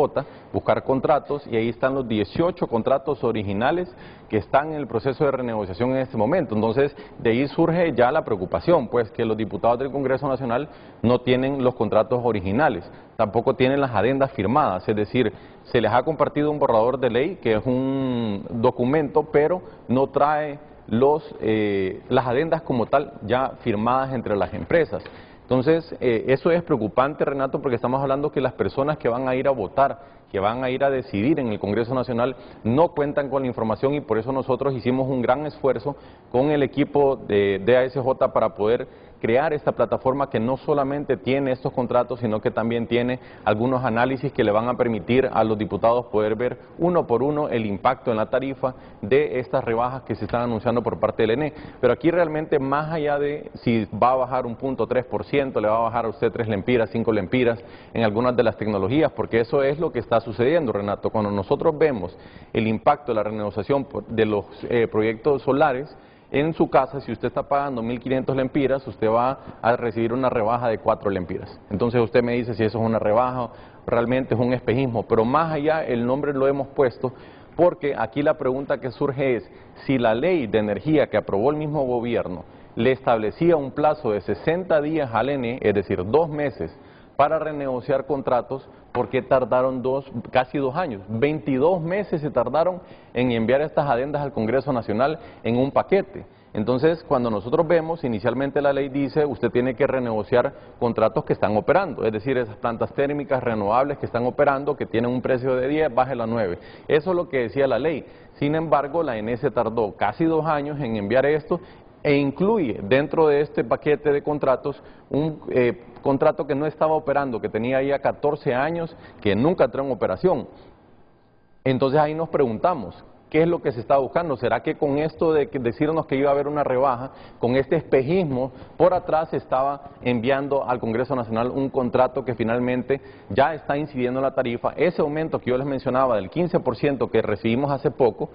buscar contratos, y ahí están los 18 contratos originales que están en el proceso de renegociación en este momento. Entonces, de ahí surge ya la preocupación, pues que los diputados del Congreso Nacional no tienen los contratos originales, tampoco tienen las adendas firmadas, es decir, se les ha compartido un borrador de ley, que es un documento, pero no trae las adendas como tal ya firmadas entre las empresas. Entonces, eso es preocupante, Renato, porque estamos hablando que las personas que van a ir a votar, que van a ir a decidir en el Congreso Nacional, no cuentan con la información, y por eso nosotros hicimos un gran esfuerzo con el equipo de ASJ para poder crear esta plataforma que no solamente tiene estos contratos, sino que también tiene algunos análisis que le van a permitir a los diputados poder ver uno por uno el impacto en la tarifa de estas rebajas que se están anunciando por parte del ENE. Pero aquí realmente, más allá de si va a bajar un 0.3%, le va a bajar a usted 3 lempiras, 5 lempiras en algunas de las tecnologías, porque eso es lo que está sucediendo, Renato. Cuando nosotros vemos el impacto de la renegociación de los proyectos solares, en su casa, si usted está pagando 1.500 lempiras, usted va a recibir una rebaja de 4 lempiras. Entonces usted me dice si eso es una rebaja, realmente es un espejismo, pero más allá el nombre lo hemos puesto porque aquí la pregunta que surge es, si la ley de energía que aprobó el mismo gobierno le establecía un plazo de 60 días al ENE, es decir, 2 meses, para renegociar contratos, ¿por qué tardaron casi 2 años? 22 meses se tardaron en enviar estas adendas al Congreso Nacional en un paquete. Entonces, cuando nosotros vemos, inicialmente la ley dice, usted tiene que renegociar contratos que están operando, es decir, esas plantas térmicas renovables que están operando, que tienen un precio de 10, bájelo a 9. Eso es lo que decía la ley. Sin embargo, la ENE se tardó casi 2 años en enviar esto, e incluye dentro de este paquete de contratos un contrato que no estaba operando, que tenía ya 14 años, que nunca entró en operación. Entonces ahí nos preguntamos, ¿qué es lo que se está buscando? ¿Será que con esto de decirnos que iba a haber una rebaja, con este espejismo, por atrás se estaba enviando al Congreso Nacional un contrato que finalmente ya está incidiendo en la tarifa? Ese aumento que yo les mencionaba del 15% que recibimos hace poco,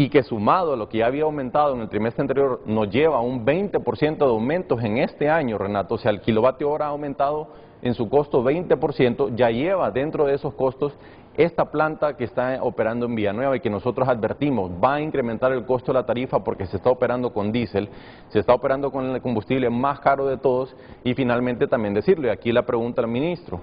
y que sumado a lo que ya había aumentado en el trimestre anterior, nos lleva a un 20% de aumentos en este año, Renato. O sea, el kilovatio hora ha aumentado en su costo 20%, ya lleva dentro de esos costos esta planta que está operando en Villanueva y que nosotros advertimos va a incrementar el costo de la tarifa porque se está operando con diésel, se está operando con el combustible más caro de todos, y finalmente también decirle, aquí la pregunta al ministro,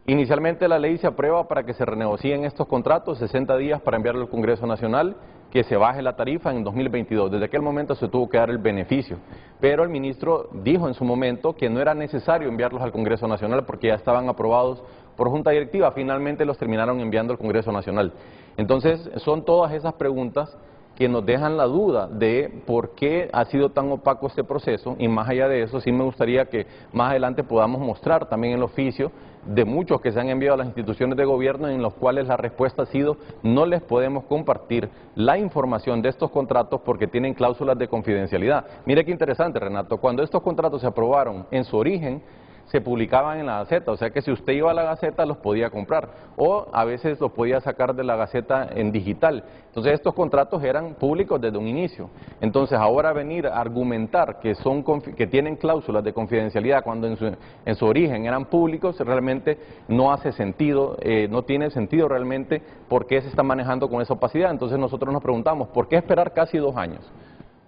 Inicialmente la ley se aprueba para que se renegocien estos contratos, 60 días para enviarlo al Congreso Nacional, que se baje la tarifa en 2022. Desde aquel momento se tuvo que dar el beneficio, pero el ministro dijo en su momento que no era necesario enviarlos al Congreso Nacional porque ya estaban aprobados por junta directiva. Finalmente los terminaron enviando al Congreso Nacional. Entonces son todas esas preguntas que nos dejan la duda de por qué ha sido tan opaco este proceso, y más allá de eso sí me gustaría que más adelante podamos mostrar también el oficio de muchos que se han enviado a las instituciones de gobierno en los cuales la respuesta ha sido no les podemos compartir la información de estos contratos porque tienen cláusulas de confidencialidad. Mire qué interesante, Renato, cuando estos contratos se aprobaron en su origen, se publicaban en la Gaceta, o sea que si usted iba a la Gaceta los podía comprar, o a veces los podía sacar de la Gaceta en digital. Entonces estos contratos eran públicos desde un inicio. Entonces ahora venir a argumentar que tienen cláusulas de confidencialidad cuando en su origen eran públicos, realmente no hace sentido, no tiene sentido realmente por qué se está manejando con esa opacidad. Entonces nosotros nos preguntamos, ¿por qué esperar casi 2 años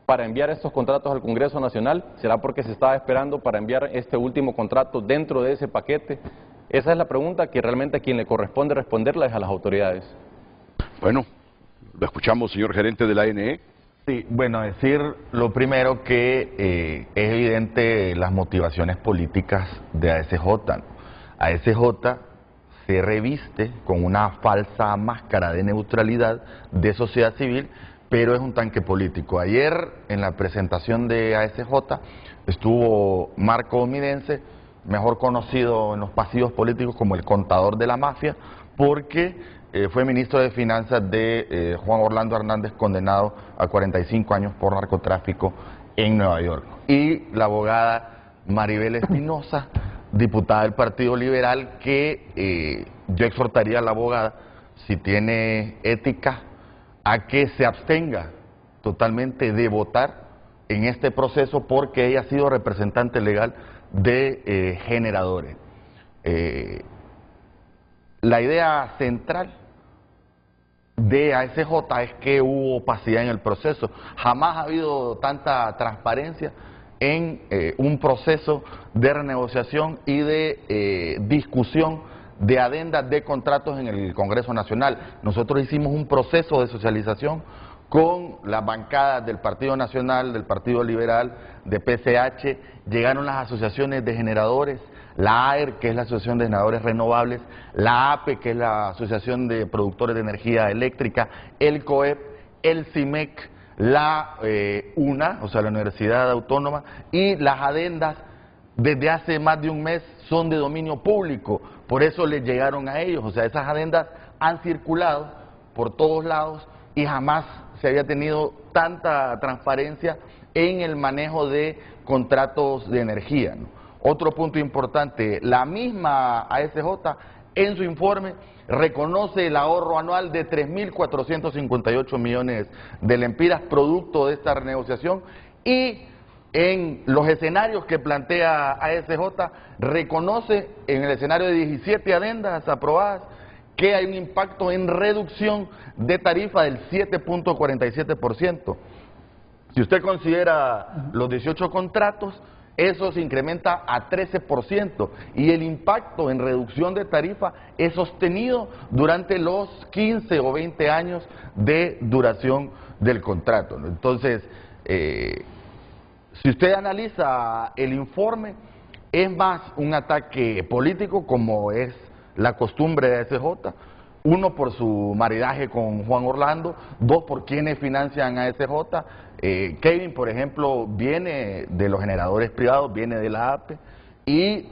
para enviar estos contratos al Congreso Nacional? ¿Será porque se estaba esperando para enviar este último contrato dentro de ese paquete? Esa es la pregunta que realmente a quien le corresponde responderla es a las autoridades. Bueno, lo escuchamos, señor gerente de la ANE. Sí, bueno, decir lo primero que es evidente las motivaciones políticas de ASJ. ASJ se reviste con una falsa máscara de neutralidad de sociedad civil, pero es un tanque político. Ayer, en la presentación de ASJ, estuvo Marco Omidense, mejor conocido en los pasillos políticos como el contador de la mafia, porque fue ministro de Finanzas de Juan Orlando Hernández, condenado a 45 años por narcotráfico en Nueva York. Y la abogada Maribel Espinosa, diputada del Partido Liberal, que yo exhortaría a la abogada, si tiene ética, a que se abstenga totalmente de votar en este proceso porque ella ha sido representante legal de generadores. La idea central de ASJ es que hubo opacidad en el proceso. Jamás ha habido tanta transparencia en un proceso de renegociación y de discusión de adendas de contratos en el Congreso Nacional. Nosotros hicimos un proceso de socialización con las bancadas del Partido Nacional, del Partido Liberal, de PCH, llegaron las asociaciones de generadores, la AER, que es la Asociación de Generadores Renovables, la APE, que es la Asociación de Productores de Energía Eléctrica, el COEP, el CIMEC, la UNA, o sea, la Universidad Autónoma, y las adendas desde hace más de un mes son de dominio público, por eso les llegaron a ellos, o sea, esas adendas han circulado por todos lados y jamás se había tenido tanta transparencia en el manejo de contratos de energía, ¿no? Otro punto importante, la misma ASJ en su informe reconoce el ahorro anual de 3.458 millones de lempiras producto de esta renegociación y en los escenarios que plantea ASJ reconoce en el escenario de 17 adendas aprobadas que hay un impacto en reducción de tarifa del 7.47%. Si usted considera los 18 contratos, eso se incrementa a 13% y el impacto en reducción de tarifa es sostenido durante los 15 o 20 años de duración del contrato, ¿no? Entonces, si usted analiza el informe, es más un ataque político como es la costumbre de ASJ, uno por su maridaje con Juan Orlando, dos por quienes financian a ASJ. Kevin, por ejemplo, viene de los generadores privados, viene de la APE y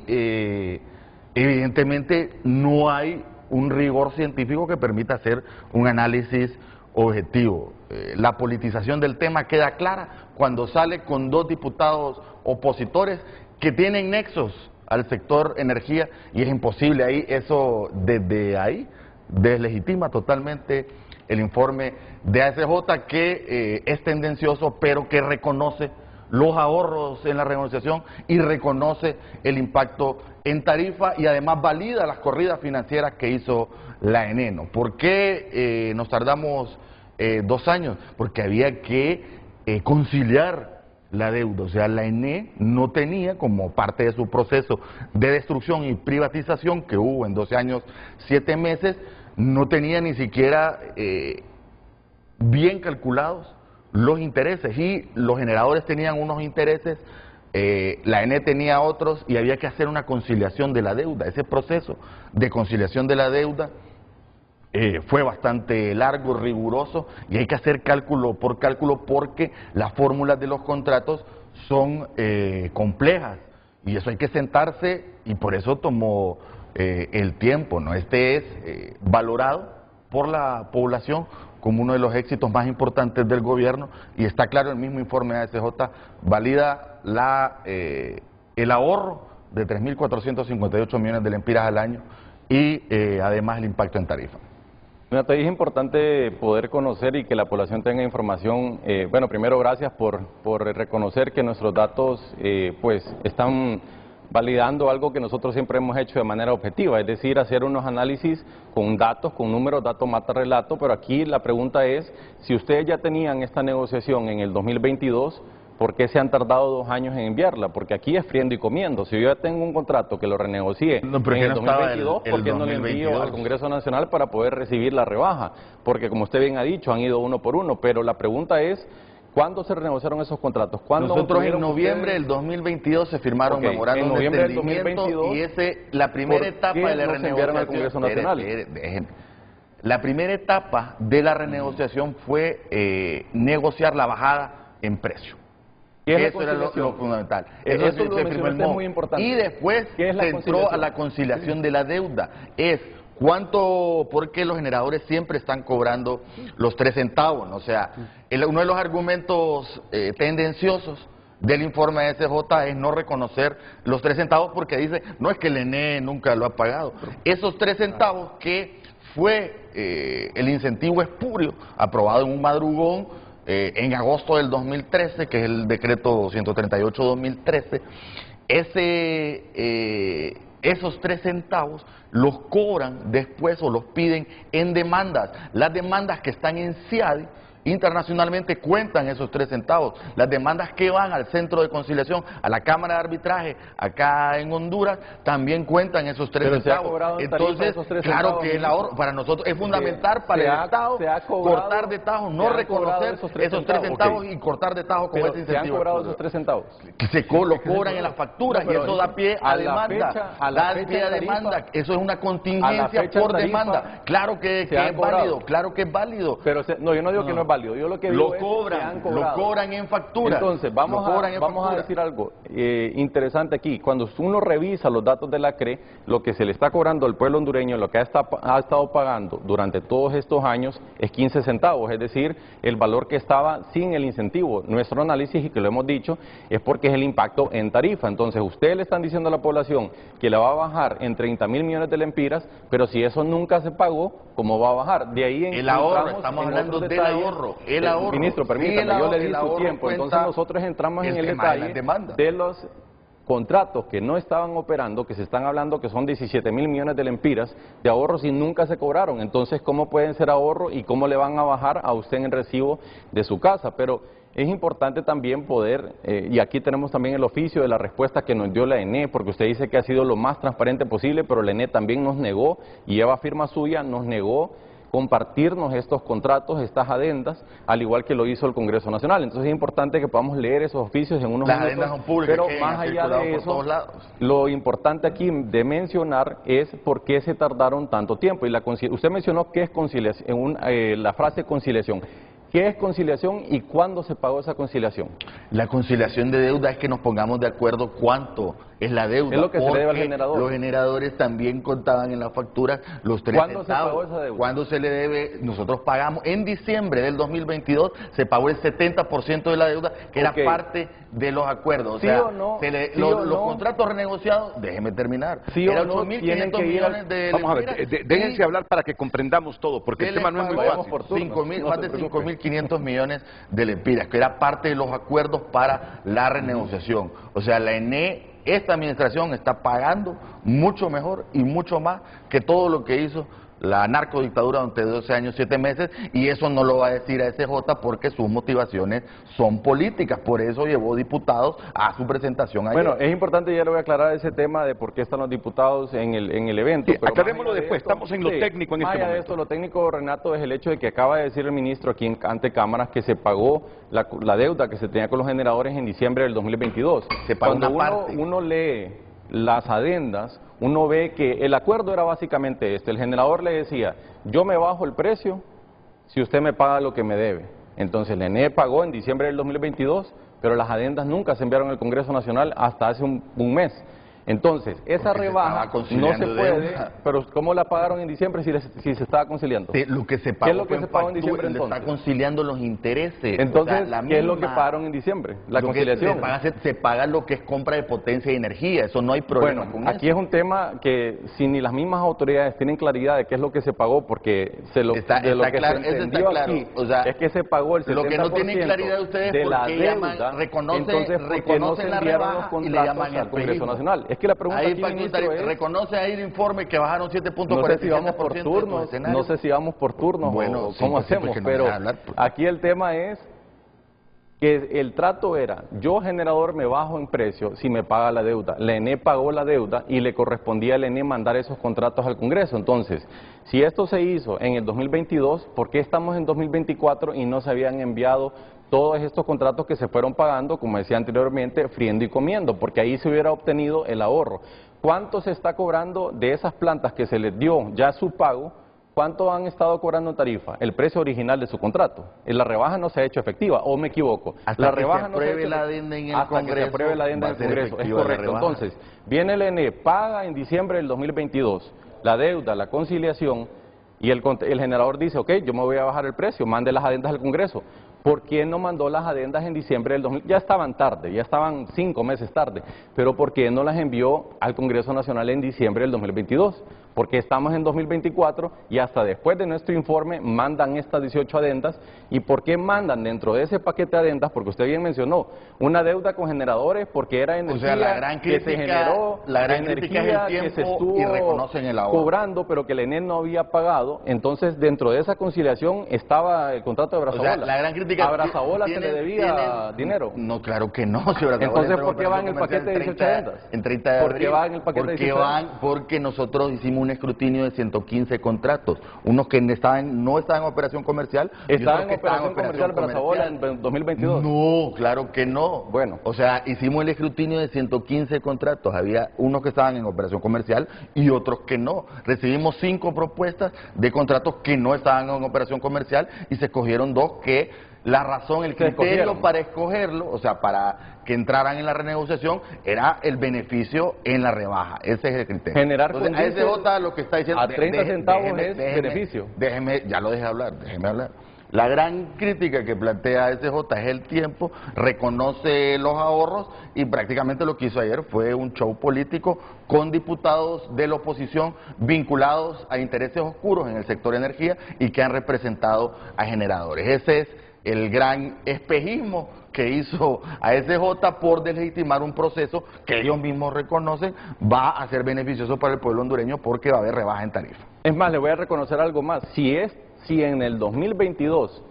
evidentemente no hay un rigor científico que permita hacer un análisis objetivo. La politización del tema queda clara cuando sale con 2 diputados opositores que tienen nexos al sector energía y es imposible ahí, eso desde ahí deslegitima totalmente el informe de ASJ que es tendencioso pero que reconoce los ahorros en la renegociación y reconoce el impacto en tarifa y además valida las corridas financieras que hizo la ENE. ¿Por qué nos tardamos 2 años? Porque había que conciliar la deuda. O sea, la ENE no tenía, como parte de su proceso de destrucción y privatización que hubo en 12 años, 7 meses, no tenía ni siquiera bien calculados los intereses, y los generadores tenían unos intereses, la ENE tenía otros, y había que hacer una conciliación de la deuda. Ese proceso de conciliación de la deuda fue bastante largo, riguroso, y hay que hacer cálculo por cálculo porque las fórmulas de los contratos son complejas, y eso hay que sentarse, y por eso tomó el tiempo, ¿no? Este es valorado por la población como uno de los éxitos más importantes del gobierno, y está claro, el mismo informe de ASJ valida el ahorro de 3.458 millones de lempiras al año, y además el impacto en tarifa. Es importante poder conocer y que la población tenga información. Bueno, primero gracias por reconocer que nuestros datos pues están validando algo que nosotros siempre hemos hecho de manera objetiva, es decir, hacer unos análisis con datos, con números, dato mata relato, pero aquí la pregunta es, si ustedes ya tenían esta negociación en el 2022, ¿por qué se han tardado 2 años en enviarla? Porque aquí es friendo y comiendo. Si yo ya tengo un contrato que lo renegocié en el 2022, ¿por qué no le envío al Congreso Nacional para poder recibir la rebaja? Porque como usted bien ha dicho, han ido uno por uno, pero la pregunta es, ¿cuándo se renegociaron esos contratos? Nosotros en noviembre del 2022 se firmaron memorandos de entendimiento, y la primera etapa de la renegociación al Congreso Nacional. La primera etapa de la renegociación fue negociar la bajada en precio. Eso era lo fundamental. Eso se firmó el MOU. Y después se entró a la conciliación de la deuda. Porque los generadores siempre están cobrando los 3 centavos, ¿no? O sea, uno de los argumentos tendenciosos del informe de SJ es no reconocer los 3 centavos porque dice, no es que el ENE nunca lo ha pagado. Esos 3 centavos que fue el incentivo espurio aprobado en un madrugón en agosto del 2013, que es el decreto 138-2013, esos 3 centavos los cobran después o los piden en demandas. Las demandas que están en CIADI internacionalmente cuentan esos 3 centavos. Las demandas que van al centro de conciliación, a la Cámara de Arbitraje, acá en Honduras, también cuentan esos 3 centavos. Entonces, claro que el ahorro para nosotros es fundamental para el Estado cortar de tajo, no reconocer esos 3 centavos y cortar de tajo con ese incentivo. ¿Se han cobrado esos 3 centavos? Que lo cobran en las facturas, y eso da pie a demanda. Da pie a demanda. Eso es una contingencia por demanda. Claro que es válido, claro que es válido. Pero no, yo no digo que no es válido. Yo lo que digo lo cobran en factura. Entonces, vamos a decir algo interesante aquí. Cuando uno revisa los datos de la CRE, lo que se le está cobrando al pueblo hondureño, lo que ha estado pagando durante todos estos años es 15 centavos, es decir, el valor que estaba sin el incentivo. Nuestro análisis, y que lo hemos dicho, es porque es el impacto en tarifa. Entonces, ustedes le están diciendo a la población que la va a bajar en 30.000 millones de lempiras, pero si eso nunca se pagó, ¿cómo va a bajar? De ahí el ahorro, estamos hablando del ahorro. El ahorro. Ministro, permítame, yo le di su tiempo, entonces nosotros entramos en el detalle de los contratos que no estaban operando, que se están hablando que son 17.000 millones de lempiras de ahorros y nunca se cobraron. Entonces, ¿cómo pueden ser ahorro y cómo le van a bajar a usted en el recibo de su casa? Pero es importante también poder, y aquí tenemos también el oficio de la respuesta que nos dio la ENE, porque usted dice que ha sido lo más transparente posible, pero la ENE también nos negó, y lleva firma suya, nos negó compartirnos estos contratos, estas adendas, al igual que lo hizo el Congreso Nacional. Entonces es importante que podamos leer esos oficios en unos minutos. Las adendas son públicas, pero más allá de eso, lo importante aquí de mencionar es por qué se tardaron tanto tiempo. Y usted mencionó qué es conciliación, la frase conciliación. ¿Qué es conciliación y cuándo se pagó esa conciliación? La conciliación de deuda es que nos pongamos de acuerdo cuánto es la deuda. Es lo que se le debe al generador. Los generadores también contaban en la factura los 3 centavos. ¿Cuándo se pagó esa deuda? ¿Cuándo se le debe? Nosotros pagamos en diciembre del 2022, se pagó el 70% de la deuda, que era parte de los acuerdos. O sea, los contratos renegociados, déjeme terminar, era 8.500 millones de Vamos a ver, déjense hablar para que comprendamos todo, porque el tema no es muy fácil. Más de 5.500 millones de lempiras, que era parte de los acuerdos para la renegociación. O sea, la ENE, esta administración está pagando mucho mejor y mucho más que todo lo que hizo la narcodictadura durante 12 años, 7 meses, y eso no lo va a decir a SJ porque sus motivaciones son políticas, por eso llevó diputados a su presentación ayer. Bueno, es importante, ya le voy a aclarar ese tema de por qué están los diputados en el evento. Sí, aclarémoslo después, estamos en lo técnico en este momento. De esto, lo técnico, Renato, es el hecho de que acaba de decir el ministro aquí ante cámaras que se pagó la deuda que se tenía con los generadores en diciembre del 2022. Se pagó Cuando una parte. uno lee las adendas, uno ve que el acuerdo era básicamente este. El generador le decía, yo me bajo el precio si usted me paga lo que me debe. Entonces el ENE pagó en diciembre del 2022, pero las adendas nunca se enviaron al Congreso Nacional hasta hace un mes. Entonces, esa rebaja no se puede, pero ¿cómo la pagaron en diciembre si se estaba conciliando? Lo que se pagó, ¿qué es lo que se pagó en diciembre entonces? Se está conciliando los intereses. Entonces, o sea, ¿qué es lo que pagaron en diciembre? La conciliación. Se paga lo que es compra de potencia y energía, eso no hay problema con eso. Aquí es un tema que si ni las mismas autoridades tienen claridad de qué es lo que se pagó, porque se está se claro, entendió claro. aquí, O sea, es que se pagó el 70% lo que no tienen claridad ustedes de la porque deuda, reconocen la rebaja y le llaman al Congreso Nacional. Es que la pregunta ahí, aquí, ministro, reconoce ahí el informe que bajaron 7.47%. No sé si vamos por turnos, no sé si vamos por turnos o cómo hacemos, pero aquí el tema es que el trato era, yo generador me bajo en precio si me paga la deuda. La ENE pagó la deuda y le correspondía al ENE mandar esos contratos al Congreso. Entonces, si esto se hizo en el 2022, ¿por qué estamos en 2024 y no se habían enviado todos estos contratos que se fueron pagando, como decía anteriormente, friendo y comiendo? Porque ahí se hubiera obtenido el ahorro. ¿Cuánto se está cobrando de esas plantas que se les dio ya su pago? ¿Cuánto han estado cobrando en tarifa? El precio original de su contrato. La rebaja no se ha hecho efectiva, ¿o me equivoco? Hasta que se apruebe la adenda en el Congreso. Hasta que se apruebe la adenda en el Congreso, es correcto. Entonces, viene el ENE, paga en diciembre del 2022 la deuda, la conciliación, y el generador dice, ok, yo me voy a bajar el precio, mande las adendas al Congreso. ¿Por qué no mandó las adendas en diciembre del 2000? Ya estaban tarde, ya estaban 5 meses tarde, pero ¿por qué no las envió al Congreso Nacional en diciembre del 2022? Porque estamos en 2024 y hasta después de nuestro informe mandan estas 18 adendas. ¿Y por qué mandan dentro de ese paquete de adendas? Porque usted bien mencionó, una deuda con generadores porque era energía la gran crítica, que se generó, la gran crítica es el tiempo, que se estuvo y reconocen el ahorro cobrando, pero que el ENE no había pagado. Entonces, dentro de esa conciliación estaba el contrato de Abrazabola. O sea, la gran crítica, ¿a Abrazabola se le debía dinero? No, claro que no. Si entonces, ¿por qué va en el paquete de 18 adendas? En 30 de abril. ¿Por qué va en el paquete de 18 adendas? Porque nosotros hicimos un escrutinio de 115 contratos, unos que no estaban en operación comercial. ¿Estaban en operación comercial Abrazabola en 2022? No, claro que no. Bueno. O sea, hicimos el escrutinio de 115 contratos, había unos que estaban en operación comercial y otros que no. Recibimos 5 propuestas de contratos que no estaban en operación comercial y se escogieron 2 que la razón, el criterio para escogerlo, o sea, para que entraran en la renegociación, era el beneficio en la rebaja. Ese es el criterio. Generar entonces, ASJ lo que está diciendo... A 30 centavos es beneficio. Ya lo dejé hablar, déjeme hablar. La gran crítica que plantea ASJ es el tiempo, reconoce los ahorros y prácticamente lo que hizo ayer fue un show político con diputados de la oposición vinculados a intereses oscuros en el sector energía y que han representado a generadores. Ese es el gran espejismo que hizo ASJ por deslegitimar un proceso que ellos mismos reconocen va a ser beneficioso para el pueblo hondureño porque va a haber rebaja en tarifa. Es más, le voy a reconocer algo más. Si en el 2022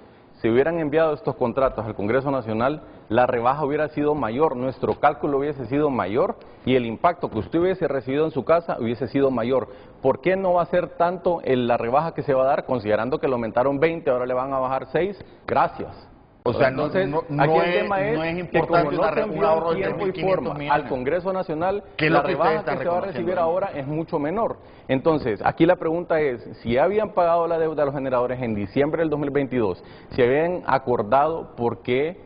se hubieran enviado estos contratos al Congreso Nacional, la rebaja hubiera sido mayor, nuestro cálculo hubiese sido mayor y el impacto que usted hubiese recibido en su casa hubiese sido mayor. ¿Por qué no va a ser tanto la rebaja que se va a dar, considerando que lo aumentaron 20, ahora le van a bajar 6? Gracias. O sea, entonces, aquí el tema es que como no se envió en tiempo y forma al Congreso Nacional, la rebaja que se va a recibir ahora es mucho menor. Entonces, aquí la pregunta es, si habían pagado la deuda a los generadores en diciembre del 2022, si habían acordado, ¿por qué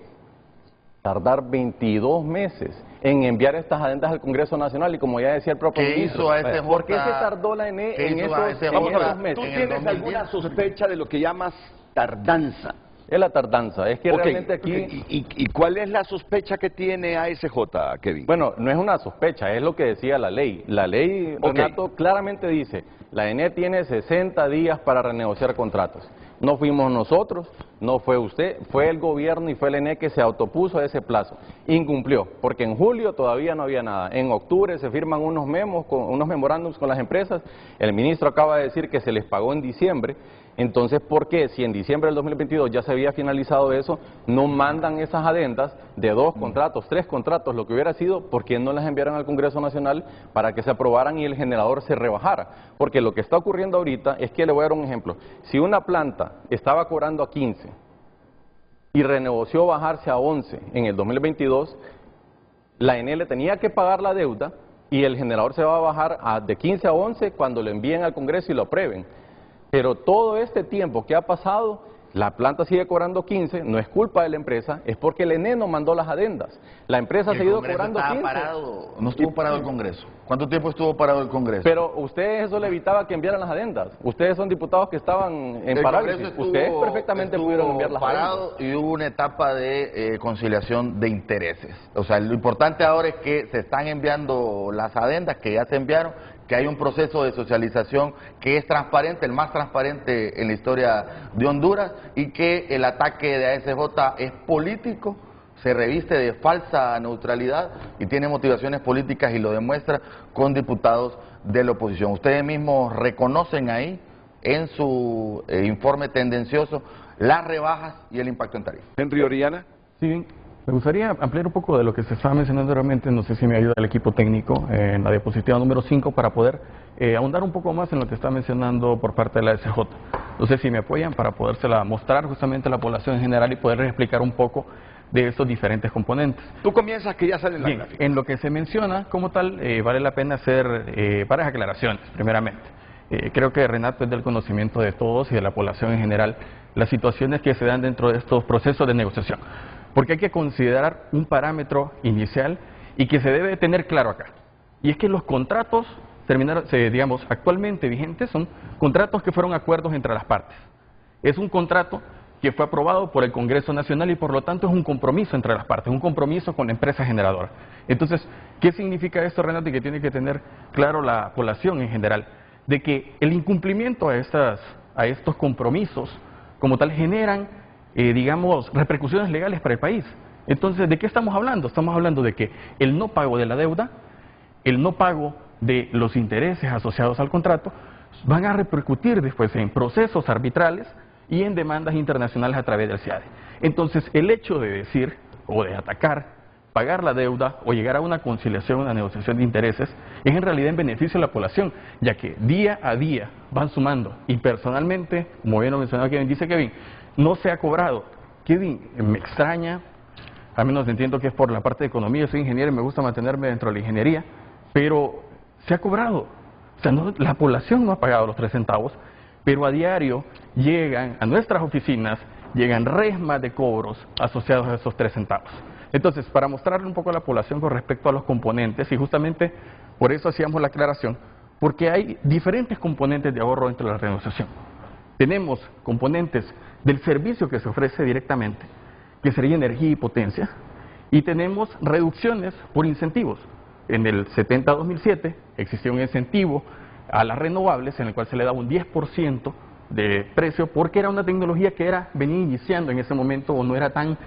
tardar 22 meses en enviar estas adendas al Congreso Nacional? Y como ya decía el propio ministro, ¿por qué se tardó la ENE en esos meses? ¿Tú tienes alguna sospecha de lo que llamas tardanza? Es la tardanza, es que realmente aquí... ¿Y cuál es la sospecha que tiene ASJ, Kevin? Bueno, no es una sospecha, es lo que decía la ley. La ley, Renato, claramente dice, La ENE tiene 60 días para renegociar contratos. No fuimos nosotros, no fue usted, fue el gobierno y fue el ENE que se autopuso a ese plazo. Incumplió, porque en julio todavía no había nada. En octubre se firman unos memorándums con las empresas. El ministro acaba de decir que se les pagó en diciembre. Entonces, ¿por qué? Si en diciembre del 2022 ya se había finalizado eso, no mandan esas adendas de 2 contratos, 3 contratos, lo que hubiera sido, ¿por qué no las enviaron al Congreso Nacional para que se aprobaran y el generador se rebajara? Porque lo que está ocurriendo ahorita es que, le voy a dar un ejemplo, si una planta estaba cobrando a 15 y renegoció bajarse a 11 en el 2022, la ENE le tenía que pagar la deuda y el generador se va a bajar de 15 a 11 cuando lo envíen al Congreso y lo aprueben. Pero todo este tiempo que ha pasado, la planta sigue cobrando 15, no es culpa de la empresa, es porque el ENE no mandó las adendas. La empresa ha seguido cobrando 15. No estuvo parado el Congreso. ¿Cuánto tiempo estuvo parado el Congreso? Pero ustedes eso le evitaba que enviaran las adendas. Ustedes son diputados que estaban en parálisis. Ustedes perfectamente pudieron enviar las adendas. Y hubo una etapa de conciliación de intereses. O sea, lo importante ahora es que se están enviando las adendas, que ya se enviaron, que hay un proceso de socialización que es transparente, el más transparente en la historia de Honduras, y que el ataque de ASJ es político, se reviste de falsa neutralidad y tiene motivaciones políticas y lo demuestra con diputados de la oposición. Ustedes mismos reconocen ahí en su informe tendencioso las rebajas y el impacto en tarifa. Henry Orellana. Sí, bien. Me gustaría ampliar un poco de lo que se estaba mencionando realmente, no sé si me ayuda el equipo técnico en la diapositiva número 5 para poder ahondar un poco más en lo que está mencionando por parte de la SJ. No sé si me apoyan para podérsela mostrar justamente a la población en general y poder explicar un poco de estos diferentes componentes. Tú comienzas que ya sale en la Bien, gráfica. en lo que se menciona como tal, vale la pena hacer varias aclaraciones, primeramente. Creo que Renato es del conocimiento de todos y de la población en general las situaciones que se dan dentro de estos procesos de negociación. Porque hay que considerar un parámetro inicial y que se debe tener claro acá. Y es que los contratos digamos, actualmente vigentes son contratos que fueron acuerdos entre las partes. Es un contrato que fue aprobado por el Congreso Nacional y por lo tanto es un compromiso entre las partes, un compromiso con la empresa generadora. Entonces, ¿qué significa esto, Renato? Y que tiene que tener claro la población en general, de que el incumplimiento a estos compromisos como tal generan digamos, repercusiones legales para el país. Entonces, ¿de qué estamos hablando? Estamos hablando de que el no pago de la deuda, el no pago de los intereses asociados al contrato, van a repercutir después en procesos arbitrales y en demandas internacionales a través del CIADE. Entonces, el hecho de decir o de atacar, pagar la deuda o llegar a una conciliación, una negociación de intereses, es en realidad en beneficio de la población, ya que día a día van sumando. Y personalmente, como bien lo mencionaba Kevin, dice Kevin, no se ha cobrado. Kevin, me extraña, al menos entiendo que es por la parte de economía, soy ingeniero y me gusta mantenerme dentro de la ingeniería, pero se ha cobrado. O sea, la población no ha pagado los 3 centavos, pero a diario llegan a nuestras oficinas, llegan resmas de cobros asociados a esos 3 centavos. Entonces, para mostrarle un poco a la población con respecto a los componentes, y justamente por eso hacíamos la aclaración, porque hay diferentes componentes de ahorro dentro de la renegociación. Tenemos componentes del servicio que se ofrece directamente, que sería energía y potencia, y tenemos reducciones por incentivos. En el 70-2007 existía un incentivo a las renovables en el cual se le daba un 10% de precio porque era una tecnología que venía iniciando en ese momento o no era tan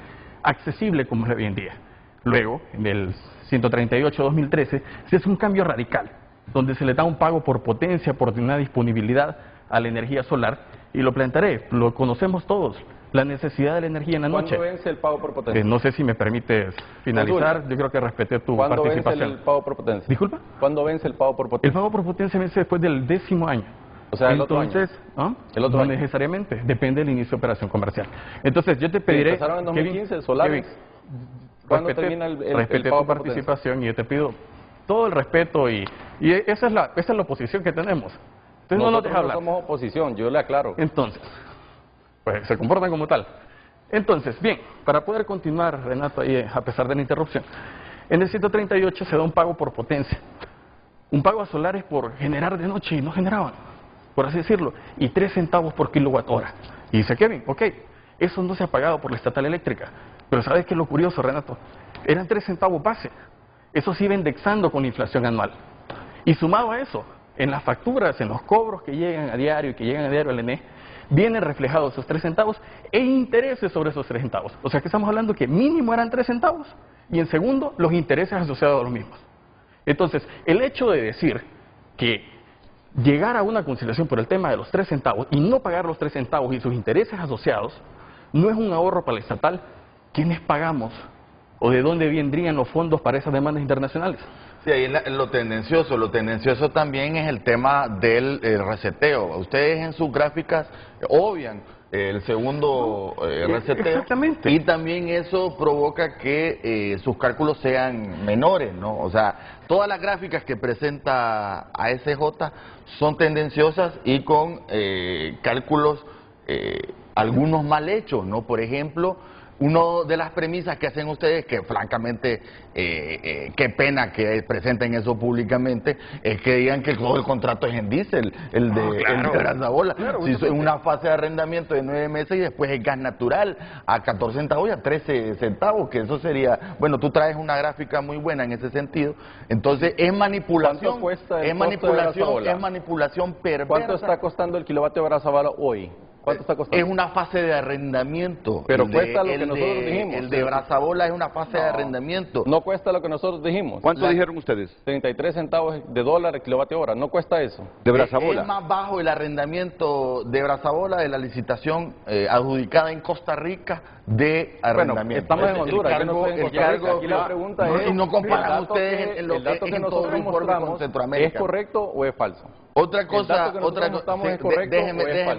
accesible como es hoy en día. Luego, en el 138-2013, se hace un cambio radical, donde se le da un pago por potencia, por una disponibilidad a la energía solar, y lo plantearé, lo conocemos todos, la necesidad de la energía en la noche. ¿Cuándo vence el pago por potencia? No sé si me permites finalizar, yo creo que respeté tu participación. ¿Cuándo vence el pago por potencia? ¿Disculpa? ¿Cuándo vence el pago por potencia? El pago por potencia vence después del 10º año. O sea, el otro año. ¿no? El otro no año. Necesariamente, depende del inicio de operación comercial. Entonces, yo te pediré... Empezaron en 2015, solares. ¿Cuándo termina el respeté pago tu por participación y yo te pido todo el respeto y esa es la oposición que tenemos. Entonces no nos deja hablar. No somos oposición, yo le aclaro. Entonces, pues se comportan como tal. Entonces, bien, para poder continuar, Renato, ahí, a pesar de la interrupción, en el 138 se da un pago por potencia. Un pago a solares por generar de noche y no generaban, por así decirlo, y 3 centavos por kilowatt hora. Y dice Kevin, ok, eso no se ha pagado por la estatal eléctrica, pero ¿sabes qué es lo curioso, Renato? Eran 3 centavos base, eso se iba indexando con la inflación anual. Y sumado a eso, en las facturas, en los cobros que llegan a diario y que llegan a diario al ENE, vienen reflejados esos 3 centavos e intereses sobre esos 3 centavos. O sea que estamos hablando que mínimo eran 3 centavos y en segundo los intereses asociados a los mismos. Entonces, el hecho de decir que llegar a una conciliación por el tema de los 3 centavos y no pagar los 3 centavos y sus intereses asociados no es un ahorro para el estatal. ¿Quiénes pagamos? ¿O de dónde vendrían los fondos para esas demandas internacionales? Sí, ahí lo tendencioso también es el tema del reseteo. Ustedes en sus gráficas obvian el segundo reseteo. Exactamente. Y también eso provoca que sus cálculos sean menores, ¿no? O sea, todas las gráficas que presenta ASJ son tendenciosas y con cálculos algunos mal hechos, ¿no? Por ejemplo, una de las premisas que hacen ustedes, que francamente, qué pena que presenten eso públicamente, es que digan que todo el contrato es en diésel, el de Brazabola. Claro, si es una fase de arrendamiento de 9 meses y después es gas natural a 14 centavos y a 13 centavos, que eso sería, bueno, tú traes una gráfica muy buena en ese sentido. Entonces es manipulación, es manipulación perversa. ¿Cuánto está costando el kilovatio de Brazabola hoy? ¿Cuánto está costando? Es una fase de arrendamiento. Pero cuesta lo que nosotros dijimos. El de Brazabola es una fase de arrendamiento. No cuesta lo que nosotros dijimos. ¿Cuánto dijeron ustedes? 33 centavos de dólar el kilovatio hora. No cuesta eso. De Brazabola. Es más bajo el arrendamiento de Brazabola de la licitación adjudicada en Costa Rica de arrendamiento. Bueno, estamos en Honduras. Yo no estoy en Costa Rica. Aquí la pregunta es... Y no comparan ustedes el dato que nosotros mostramos, ¿es correcto o es falso? Otra cosa,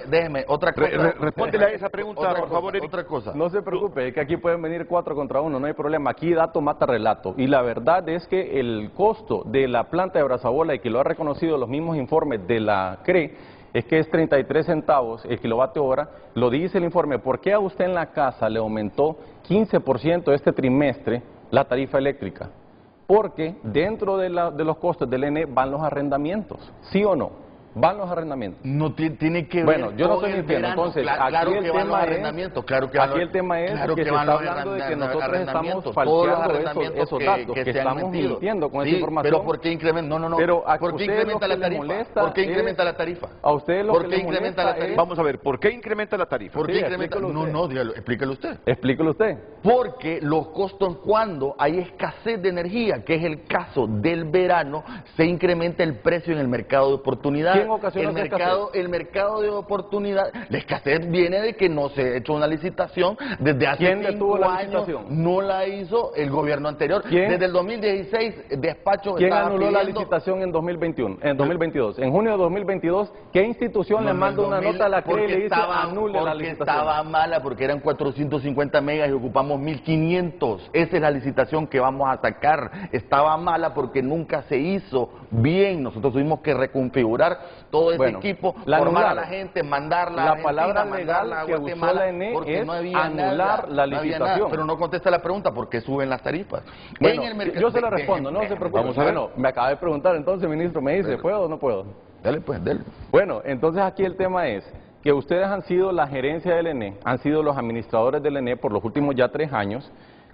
déjeme, otra cosa. Respóndele a esa pregunta, por favor, Eric. Otra cosa. No se preocupe, es que aquí pueden venir 4 contra 1, no hay problema. Aquí dato mata relato. Y la verdad es que el costo de la planta de Brazabola, y que lo ha reconocido los mismos informes de la CRE, es que es 33 centavos el kilovatio hora. Lo dice el informe. ¿Por qué a usted en la casa le aumentó 15% este trimestre la tarifa eléctrica? Porque dentro de los costos del ENE van los arrendamientos, ¿sí o no? Van los arrendamientos. No tiene que ver. Bueno, yo no estoy mintiendo. Entonces, aquí el tema es que se está hablando de que nosotros estamos falseando esos datos, que estamos mintiendo con esa información. Pero ¿por qué incrementa? No. Pero ¿por qué incrementa la tarifa? ¿Por qué incrementa la tarifa? A ustedes lo que les molesta la tarifa? Vamos a ver, ¿por qué incrementa la tarifa? ¿Por qué incrementa? No, dígalo, explíquelo usted. Explíquelo usted. Porque los costos, cuando hay escasez de energía, que es el caso del verano, se incrementa el precio en el mercado de oportunidades. El mercado de oportunidad, la escasez viene de que no se ha hecho una licitación desde hace 5 años. No la hizo el gobierno anterior. Desde el 2016, despacho. ¿Quién anuló la licitación en 2021? En 2022. En junio de 2022, ¿qué institución le manda una nota a la CRE y le dice anule la licitación? Estaba mala, porque eran 450 megas y ocupamos 1500. Esa es la licitación que vamos a sacar. Estaba mala porque nunca se hizo bien. Nosotros tuvimos que reconfigurar todo ese equipo, formar a la gente, mandarla a la palabra legal que usó la ENE es anular la licitación. Pero no contesta la pregunta, ¿por qué suben las tarifas? Bueno, yo se la respondo, no se preocupe. Bueno, me acaba de preguntar, entonces, ministro, me dice, ¿puedo o no puedo? Dale pues, dale. Bueno, entonces aquí el tema es que ustedes han sido la gerencia del ENE, han sido los administradores del ENE por los últimos ya 3 años.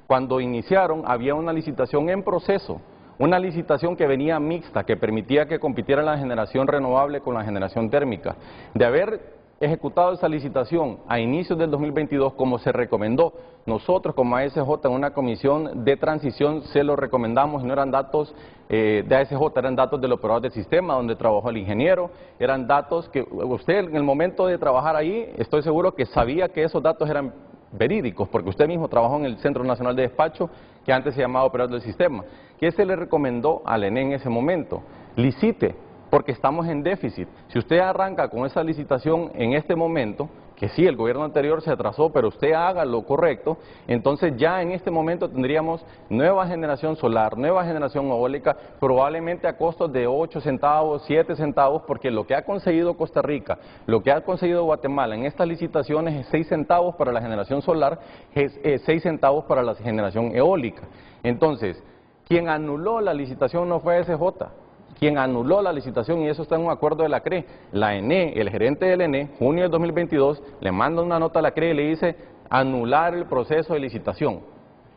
Cuando iniciaron había una licitación en proceso. Una licitación que venía mixta, que permitía que compitiera la generación renovable con la generación térmica. De haber ejecutado esa licitación a inicios del 2022, como se recomendó, nosotros como ASJ en una comisión de transición se lo recomendamos, y no eran datos de ASJ, eran datos del operador del sistema, donde trabajó el ingeniero, eran datos que usted en el momento de trabajar ahí, estoy seguro que sabía que esos datos eran verídicos, porque usted mismo trabajó en el Centro Nacional de Despacho, que antes se llamaba Operador del Sistema. ¿Qué se le recomendó al ENE en ese momento? Licite, porque estamos en déficit. Si usted arranca con esa licitación en este momento, que sí, el gobierno anterior se atrasó, pero usted haga lo correcto, entonces ya en este momento tendríamos nueva generación solar, nueva generación eólica, probablemente a costos de 8 centavos, 7 centavos, porque lo que ha conseguido Costa Rica, lo que ha conseguido Guatemala en estas licitaciones es 6 centavos para la generación solar, es 6 centavos para la generación eólica. Entonces, quien anuló la licitación no fue SJ. Quien anuló la licitación, y eso está en un acuerdo de la CRE, la ENE, el gerente del ENE, junio del 2022, le manda una nota a la CRE y le dice anular el proceso de licitación.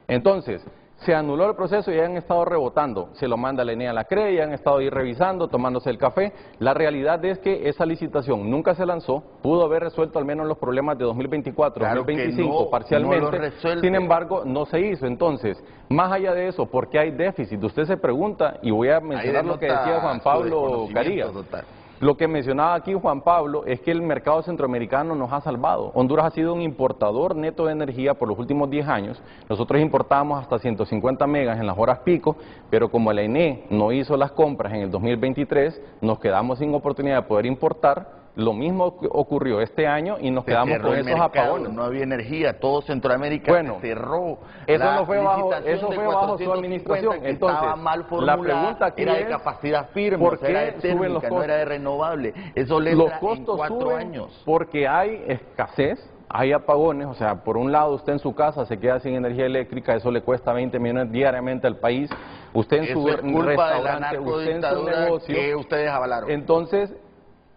Entonces, Se anuló el proceso y han estado rebotando. Se lo manda la ENE a la CRE y han estado ahí revisando, tomándose el café. La realidad es que esa licitación nunca se lanzó, pudo haber resuelto al menos los problemas de 2024, Claro 2025 no, parcialmente, no lo resuelve. sin embargo no se hizo. Entonces, más allá de eso, ¿por qué hay déficit? Usted se pregunta, y voy a mencionar lo que decía Juan Pablo Carías. Lo que mencionaba aquí Juan Pablo es que el mercado centroamericano nos ha salvado. Honduras ha sido un importador neto de energía por los últimos 10 años. Nosotros importábamos hasta 150 megas en las horas pico, pero como la ENE no hizo las compras en el 2023, nos quedamos sin oportunidad de poder importar. Lo mismo ocurrió este año y nos quedamos con esos apagones. No había energía, todo Centroamérica se cerró. Eso no fue bajo su administración. Entonces, estaba mal la pregunta aquí era de es, capacidad firme, ¿por o sea, era de qué térmica, suben los costos? no era de renovable. Eso le Los entra costos en 4 suben años. porque hay escasez, hay apagones. O sea, por un lado usted en su casa se queda sin energía eléctrica, eso le cuesta 20 millones diariamente al país. Usted en su restaurante, usted en su negocio, que ustedes avalaron. Entonces,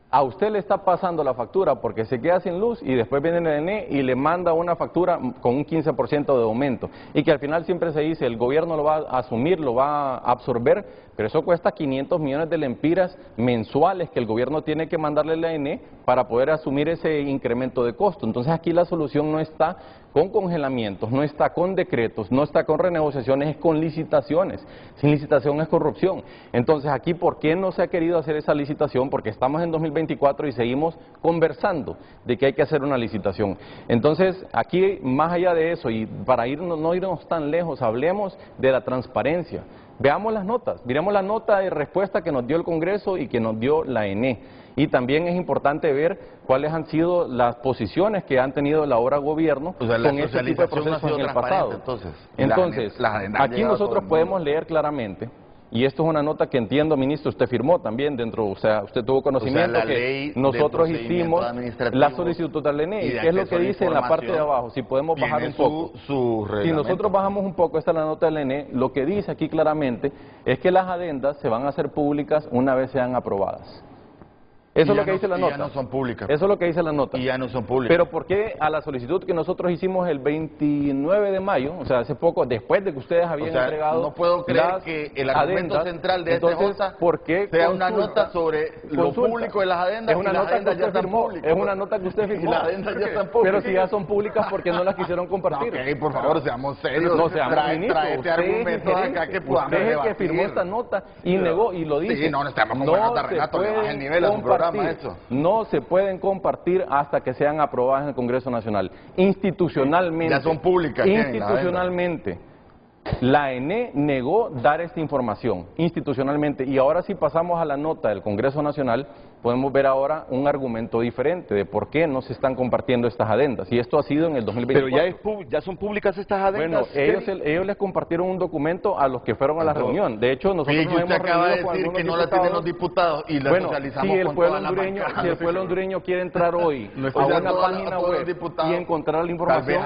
a usted le está pasando la factura porque se queda sin luz y después viene el ENE y le manda una factura con un 15% de aumento. Y que al final siempre se dice, el gobierno lo va a asumir, lo va a absorber, pero eso cuesta 500 millones de lempiras mensuales que el gobierno tiene que mandarle a la ENE para poder asumir ese incremento de costo. Entonces aquí la solución no está con congelamientos, no está con decretos, no está con renegociaciones, es con licitaciones. Sin licitación es corrupción. Entonces aquí, ¿por qué no se ha querido hacer esa licitación? Porque estamos en 2024 y seguimos conversando de que hay que hacer una licitación. Entonces aquí, más allá de eso, y para no irnos tan lejos, hablemos de la transparencia. Veamos las notas, miremos la nota de respuesta que nos dio el Congreso y que nos dio la ENE. Y también es importante ver cuáles han sido las posiciones que han tenido el ahora gobierno con este tipo de procesos en el pasado. Entonces, aquí nosotros podemos leer claramente, y esto es una nota que entiendo, ministro, usted firmó también dentro, o sea, usted tuvo conocimiento que nosotros hicimos la solicitud al ENE. ¿Y qué es lo que dice en la parte de abajo? Si podemos bajar un poco. Si nosotros bajamos un poco, esta es la nota del ENE, lo que dice aquí claramente es que las adendas se van a hacer públicas una vez sean aprobadas. Eso es lo que dice la nota. Ya no son públicas. Eso es lo que dice la nota. Y ya no son públicas. Pero ¿por qué a la solicitud que nosotros hicimos el 29 de mayo, o sea, hace poco, después de que ustedes habían entregado no puedo creer que el argumento central de ¿por qué sea una nota sobre lo público de las adendas? Es una nota que usted firmó. Es una nota que usted firmó. Las adendas ya están públicas. Pero si ya son públicas, ¿por qué no las quisieron compartir? Ok, por favor, seamos serios. No seamos ministros. Trae argumentos acá que podamos debatir. debatir. Usted es el que firmó esta nota y negó y lo dice. Sí, no estamos con buena nota, Renato, le baja el nivel a su programa eso. No se pueden compartir hasta que sean aprobadas en el Congreso Nacional. Institucionalmente. Ya son públicas. Institucionalmente. La ENE negó dar esta información, institucionalmente. Y ahora si pasamos a la nota del Congreso Nacional, podemos ver ahora un argumento diferente de por qué no se están compartiendo estas adendas. Y esto ha sido en el 2024. Pero ya son públicas estas adendas. Bueno, ellos les compartieron un documento a los que fueron a la reunión. De hecho, nosotros nos hemos acaba reunido de decir que no diputados. la tienen los diputados y la socializamos si el con pueblo toda la bancada. Si el pueblo hondureño quiere entrar hoy a una página web y encontrar la información,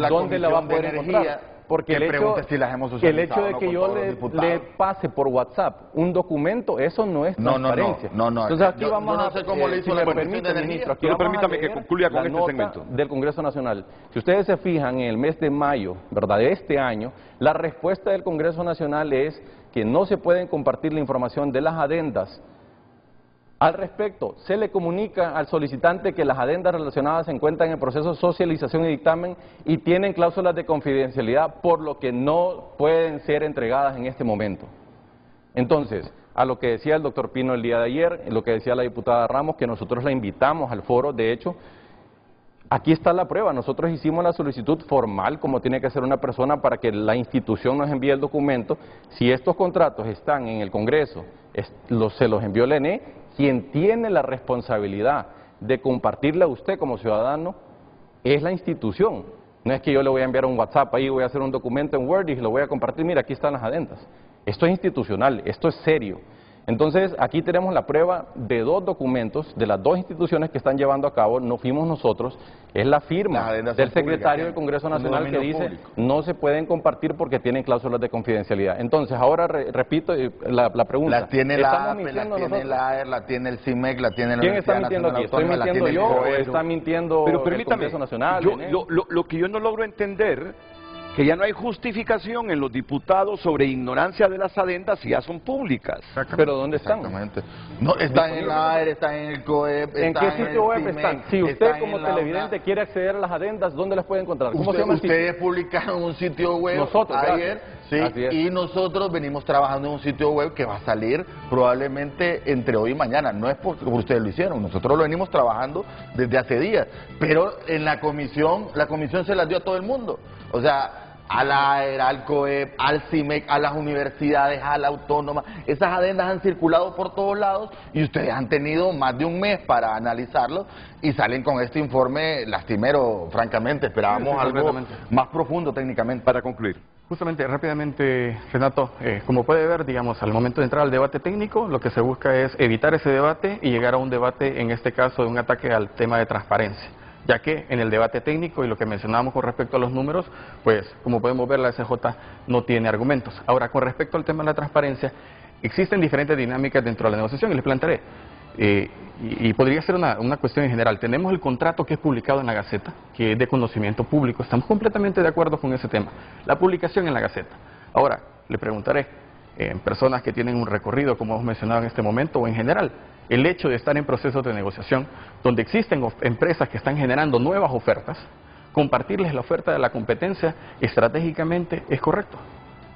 ¿dónde la va a poder encontrar? Porque el hecho de que yo le pase por WhatsApp un documento, eso no es transparencia. No. Entonces aquí vamos no sé cómo le hizo la Comisión de Energía. Pero permítame que concluya con este segmento del Congreso Nacional. Si ustedes se fijan en el mes de mayo, ¿verdad?, de este año, la respuesta del Congreso Nacional es que no se pueden compartir la información de las adendas. Al respecto, se le comunica al solicitante que las adendas relacionadas se encuentran en proceso de socialización y dictamen y tienen cláusulas de confidencialidad, por lo que no pueden ser entregadas en este momento. Entonces, a lo que decía el doctor Pino el día de ayer, lo que decía la diputada Ramos, que nosotros la invitamos al foro, de hecho, aquí está la prueba. Nosotros hicimos la solicitud formal, como tiene que hacer una persona, para que la institución nos envíe el documento. Si estos contratos están en el Congreso, se los envió el ENE. Quien tiene la responsabilidad de compartirla a usted como ciudadano es la institución. No es que yo le voy a enviar un WhatsApp ahí, voy a hacer un documento en Word y lo voy a compartir. Mira, aquí están las adendas. Esto es institucional, esto es serio. Entonces, aquí tenemos la prueba de 2 documentos de las 2 instituciones que están llevando a cabo, no fuimos nosotros, es la firma del secretario del Congreso Nacional que dice no se pueden compartir porque tienen cláusulas de confidencialidad. Entonces, ahora repito la pregunta. La tiene la APE, la tiene la AER, la tiene el CIMEC, la tiene la ¿Quién está mintiendo aquí? ¿Estoy mintiendo yo o está mintiendo el Congreso Nacional? Lo que yo no logro entender que ya no hay justificación en los diputados sobre ignorancia de las adendas si ya son públicas. Pero ¿dónde están? Exactamente. No, están en la AER, están en el COEP, ¿En qué sitio web están? Si usted están como en la televidente quiere acceder a las adendas, ¿dónde las puede encontrar? ¿Cómo se llama el sitio? Ustedes publicaron un sitio web Nosotros, ayer, sí, Así es. y nosotros venimos trabajando en un sitio web que va a salir probablemente entre hoy y mañana. No es porque ustedes lo hicieron, nosotros lo venimos trabajando desde hace días, pero en la comisión se las dio a todo el mundo. O sea, a la AER, al COEP, al CIMEC, a las universidades, a la autónoma. Esas adendas han circulado por todos lados y ustedes han tenido más de un mes para analizarlo y salen con este informe lastimero, francamente. Esperábamos algo más profundo técnicamente. Para concluir. Justamente, rápidamente, Renato, como puede ver, digamos, al momento de entrar al debate técnico, lo que se busca es evitar ese debate y llegar a un debate, en este caso, de un ataque al tema de transparencia. Ya que en el debate técnico y lo que mencionábamos con respecto a los números, pues como podemos ver la SJ no tiene argumentos. Ahora, con respecto al tema de la transparencia, existen diferentes dinámicas dentro de la negociación y les plantearé. Y podría ser una cuestión en general. Tenemos el contrato que es publicado en la Gaceta, que es de conocimiento público. Estamos completamente de acuerdo con ese tema. La publicación en la Gaceta. Ahora, le preguntaré, personas que tienen un recorrido, como hemos mencionado en este momento, o en general, el hecho de estar en procesos de negociación, donde existen empresas que están generando nuevas ofertas, compartirles la oferta de la competencia estratégicamente es correcto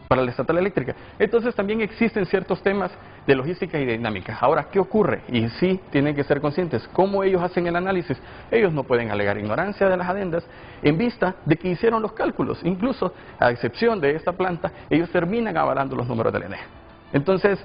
para la estatal eléctrica. Entonces también existen ciertos temas de logística y dinámica. Ahora, ¿qué ocurre? Y sí tienen que ser conscientes, ¿cómo ellos hacen el análisis? Ellos no pueden alegar ignorancia de las adendas en vista de que hicieron los cálculos. Incluso, a excepción de esta planta, ellos terminan avalando los números del ENE. Entonces,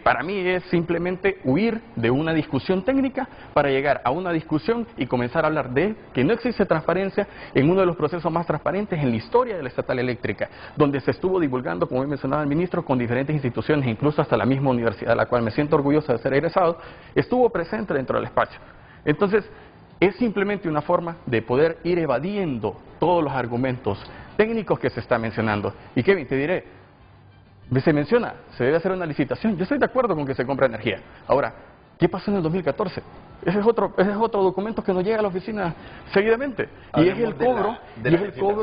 para mí es simplemente huir de una discusión técnica para llegar a una discusión y comenzar a hablar de que no existe transparencia en uno de los procesos más transparentes en la historia de la estatal eléctrica, donde se estuvo divulgando, como mencionaba el ministro, con diferentes instituciones, incluso hasta la misma universidad, a la cual me siento orgulloso de ser egresado, estuvo presente dentro del espacio. Entonces, es simplemente una forma de poder ir evadiendo todos los argumentos técnicos que se está mencionando. Y Kevin, te diré, se menciona, se debe hacer una licitación. Yo estoy de acuerdo con que se compre energía. Ahora, ¿qué pasó en el 2014? Ese es otro documento que nos llega a la oficina seguidamente. Y es el cobro,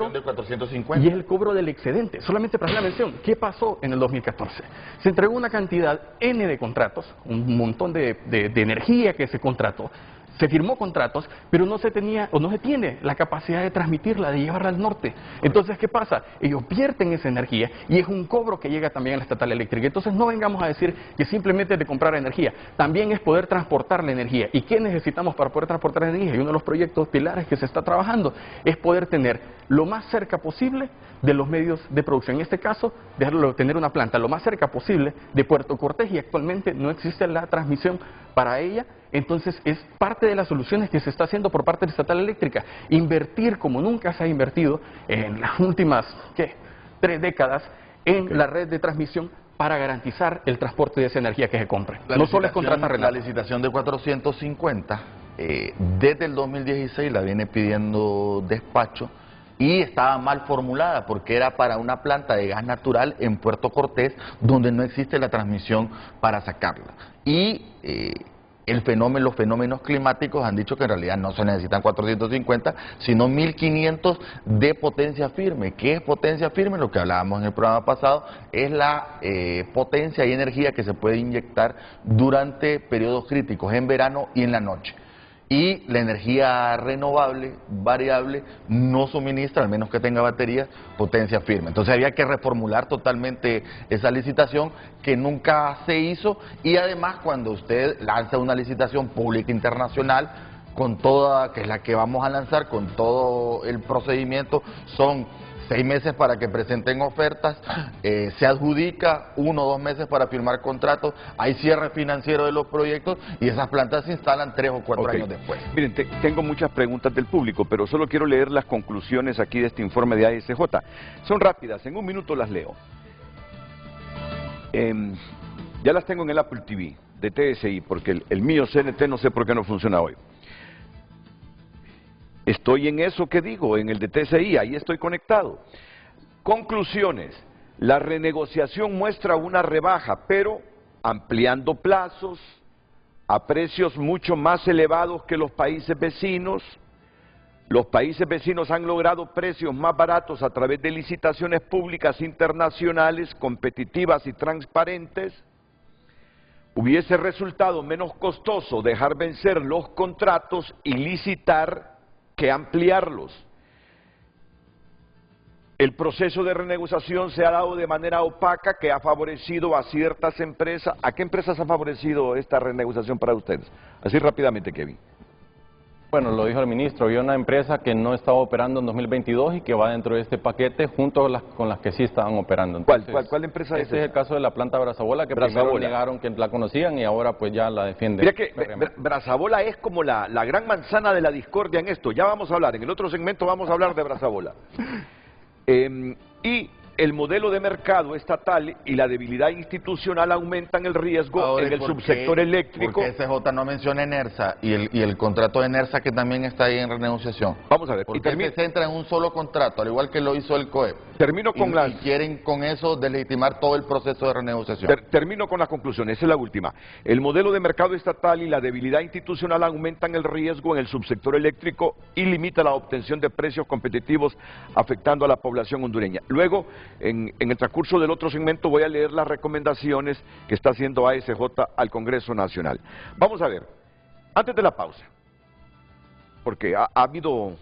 de 450. y es el cobro del excedente. Solamente para hacer la mención, ¿qué pasó en el 2014? Se entregó una cantidad N de contratos, un montón de energía que se contrató. Se firmó contratos, pero no se tenía o no se tiene la capacidad de transmitirla, de llevarla al norte. Entonces, ¿qué pasa? Ellos vierten esa energía y es un cobro que llega también a la estatal eléctrica. Entonces, no vengamos a decir que simplemente es de comprar energía. También es poder transportar la energía. ¿Y qué necesitamos para poder transportar energía? Y uno de los proyectos pilares que se está trabajando es poder tener lo más cerca posible de los medios de producción. En este caso, tener una planta lo más cerca posible de Puerto Cortés y actualmente no existe la transmisión para ella. Entonces es parte de las soluciones que se está haciendo por parte de la estatal eléctrica. Invertir como nunca se ha invertido en las últimas 3 décadas en la red de transmisión para garantizar el transporte de esa energía que se compre. No solo es contratar Renato. La licitación de 450, desde el 2016 la viene pidiendo despacho y estaba mal formulada porque era para una planta de gas natural en Puerto Cortés donde no existe la transmisión para sacarla. Y los fenómenos climáticos han dicho que en realidad no se necesitan 450, sino 1500 de potencia firme. ¿Qué es potencia firme? Lo que hablábamos en el programa pasado es la potencia y energía que se puede inyectar durante periodos críticos, en verano y en la noche. Y la energía renovable, variable, no suministra, al menos que tenga baterías, potencia firme. Entonces había que reformular totalmente esa licitación que nunca se hizo y además cuando usted lanza una licitación pública internacional, con toda, que es la que vamos a lanzar, con todo el procedimiento, son 6 meses para que presenten ofertas, se adjudica 1 o 2 meses para firmar contratos, hay cierre financiero de los proyectos y esas plantas se instalan 3 o 4 años después. Miren, tengo muchas preguntas del público, pero solo quiero leer las conclusiones aquí de este informe de ASJ. Son rápidas, en 1 minuto las leo. Ya las tengo en el Apple TV de TSI, porque el mío CNT no sé por qué no funciona hoy. Estoy en eso que digo, en el de TSI, ahí estoy conectado. Conclusiones. La renegociación muestra una rebaja, pero ampliando plazos a precios mucho más elevados que los países vecinos, los países vecinos han logrado precios más baratos a través de licitaciones públicas internacionales, competitivas y transparentes, hubiese resultado menos costoso dejar vencer los contratos y licitar que ampliarlos. El proceso de renegociación se ha dado de manera opaca que ha favorecido a ciertas empresas. ¿A qué empresas ha favorecido esta renegociación para ustedes? Así rápidamente, Kevin. Bueno, lo dijo el ministro, había una empresa que no estaba operando en 2022 y que va dentro de este paquete junto con las que sí estaban operando. Entonces, ¿Cuál empresa es esa? Este es el caso de la planta Brazabola, que primero negaron que la conocían y ahora pues ya la defienden. Mira que Brazabola es como la gran manzana de la discordia en esto. Ya vamos a hablar, en el otro segmento vamos a hablar de Brazabola. Y el modelo de mercado estatal y la debilidad institucional aumentan el riesgo ahora, en el subsector eléctrico. ¿Por qué SJ no menciona ENERSA y el contrato de ENERSA que también está ahí en renegociación? Vamos a ver. ¿Por qué se centra en un solo contrato, al igual que lo hizo el COEP? Termino con y quieren con eso deslegitimar todo el proceso de renegociación. Termino con las conclusiones, esa es la última. El modelo de mercado estatal y la debilidad institucional aumentan el riesgo en el subsector eléctrico y limita la obtención de precios competitivos afectando a la población hondureña. Luego, en el transcurso del otro segmento voy a leer las recomendaciones que está haciendo ASJ al Congreso Nacional. Vamos a ver, antes de la pausa, porque ha habido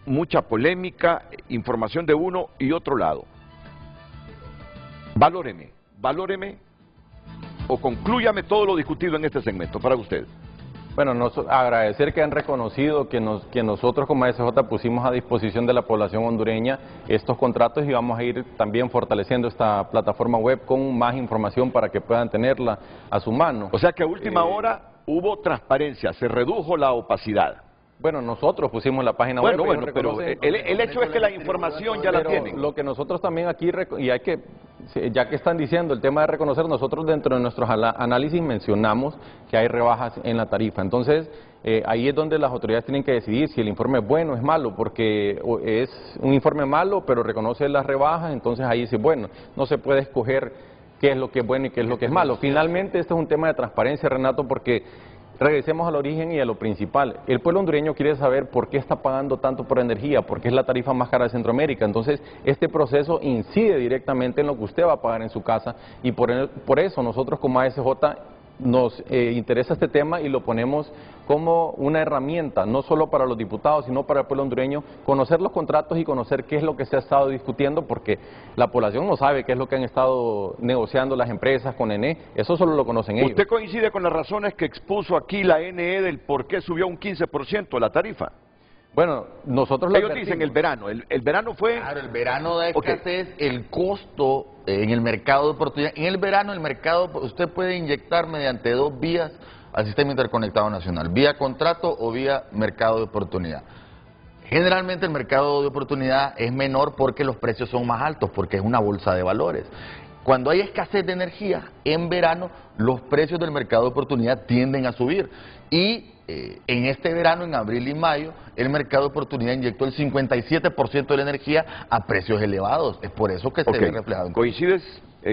mucha polémica, información de uno y otro lado. Valóreme o conclúyame todo lo discutido en este segmento para usted. Bueno, agradecer que han reconocido que nosotros como ASJ pusimos a disposición de la población hondureña estos contratos y vamos a ir también fortaleciendo esta plataforma web con más información para que puedan tenerla a su mano. O sea que a última hora hubo transparencia, se redujo la opacidad. Bueno, nosotros pusimos la página web. Bueno, pero el hecho es que la información ya la tienen. Lo que nosotros también aquí, y hay que, ya que están diciendo el tema de reconocer, nosotros dentro de nuestros análisis mencionamos que hay rebajas en la tarifa. Entonces, ahí es donde las autoridades tienen que decidir si el informe es bueno o es malo, porque es un informe malo, pero reconoce las rebajas, entonces ahí dice, bueno, no se puede escoger qué es lo que es bueno y qué es lo que es malo. Finalmente, esto es un tema de transparencia, Renato, porque regresemos al origen y a lo principal. El pueblo hondureño quiere saber por qué está pagando tanto por energía, porque es la tarifa más cara de Centroamérica. Entonces, este proceso incide directamente en lo que usted va a pagar en su casa y por eso nosotros como ASJ nos interesa este tema y lo ponemos como una herramienta, no solo para los diputados, sino para el pueblo hondureño, conocer los contratos y conocer qué es lo que se ha estado discutiendo, porque la población no sabe qué es lo que han estado negociando las empresas con ENE, eso solo lo conocen ellos. ¿Usted coincide con las razones que expuso aquí la NE del por qué subió un 15% la tarifa? Bueno, nosotros ellos dicen el verano fue... Claro, el verano da escasez, el costo en el mercado de oportunidad. En el verano el mercado, usted puede inyectar mediante dos vías al sistema interconectado nacional, vía contrato o vía mercado de oportunidad. Generalmente el mercado de oportunidad es menor porque los precios son más altos, porque es una bolsa de valores. Cuando hay escasez de energía, en verano los precios del mercado de oportunidad tienden a subir. Y en este verano, en abril y mayo, el mercado de oportunidad inyectó el 57% de la energía a precios elevados. Es por eso que se ve reflejado. ¿Coincides,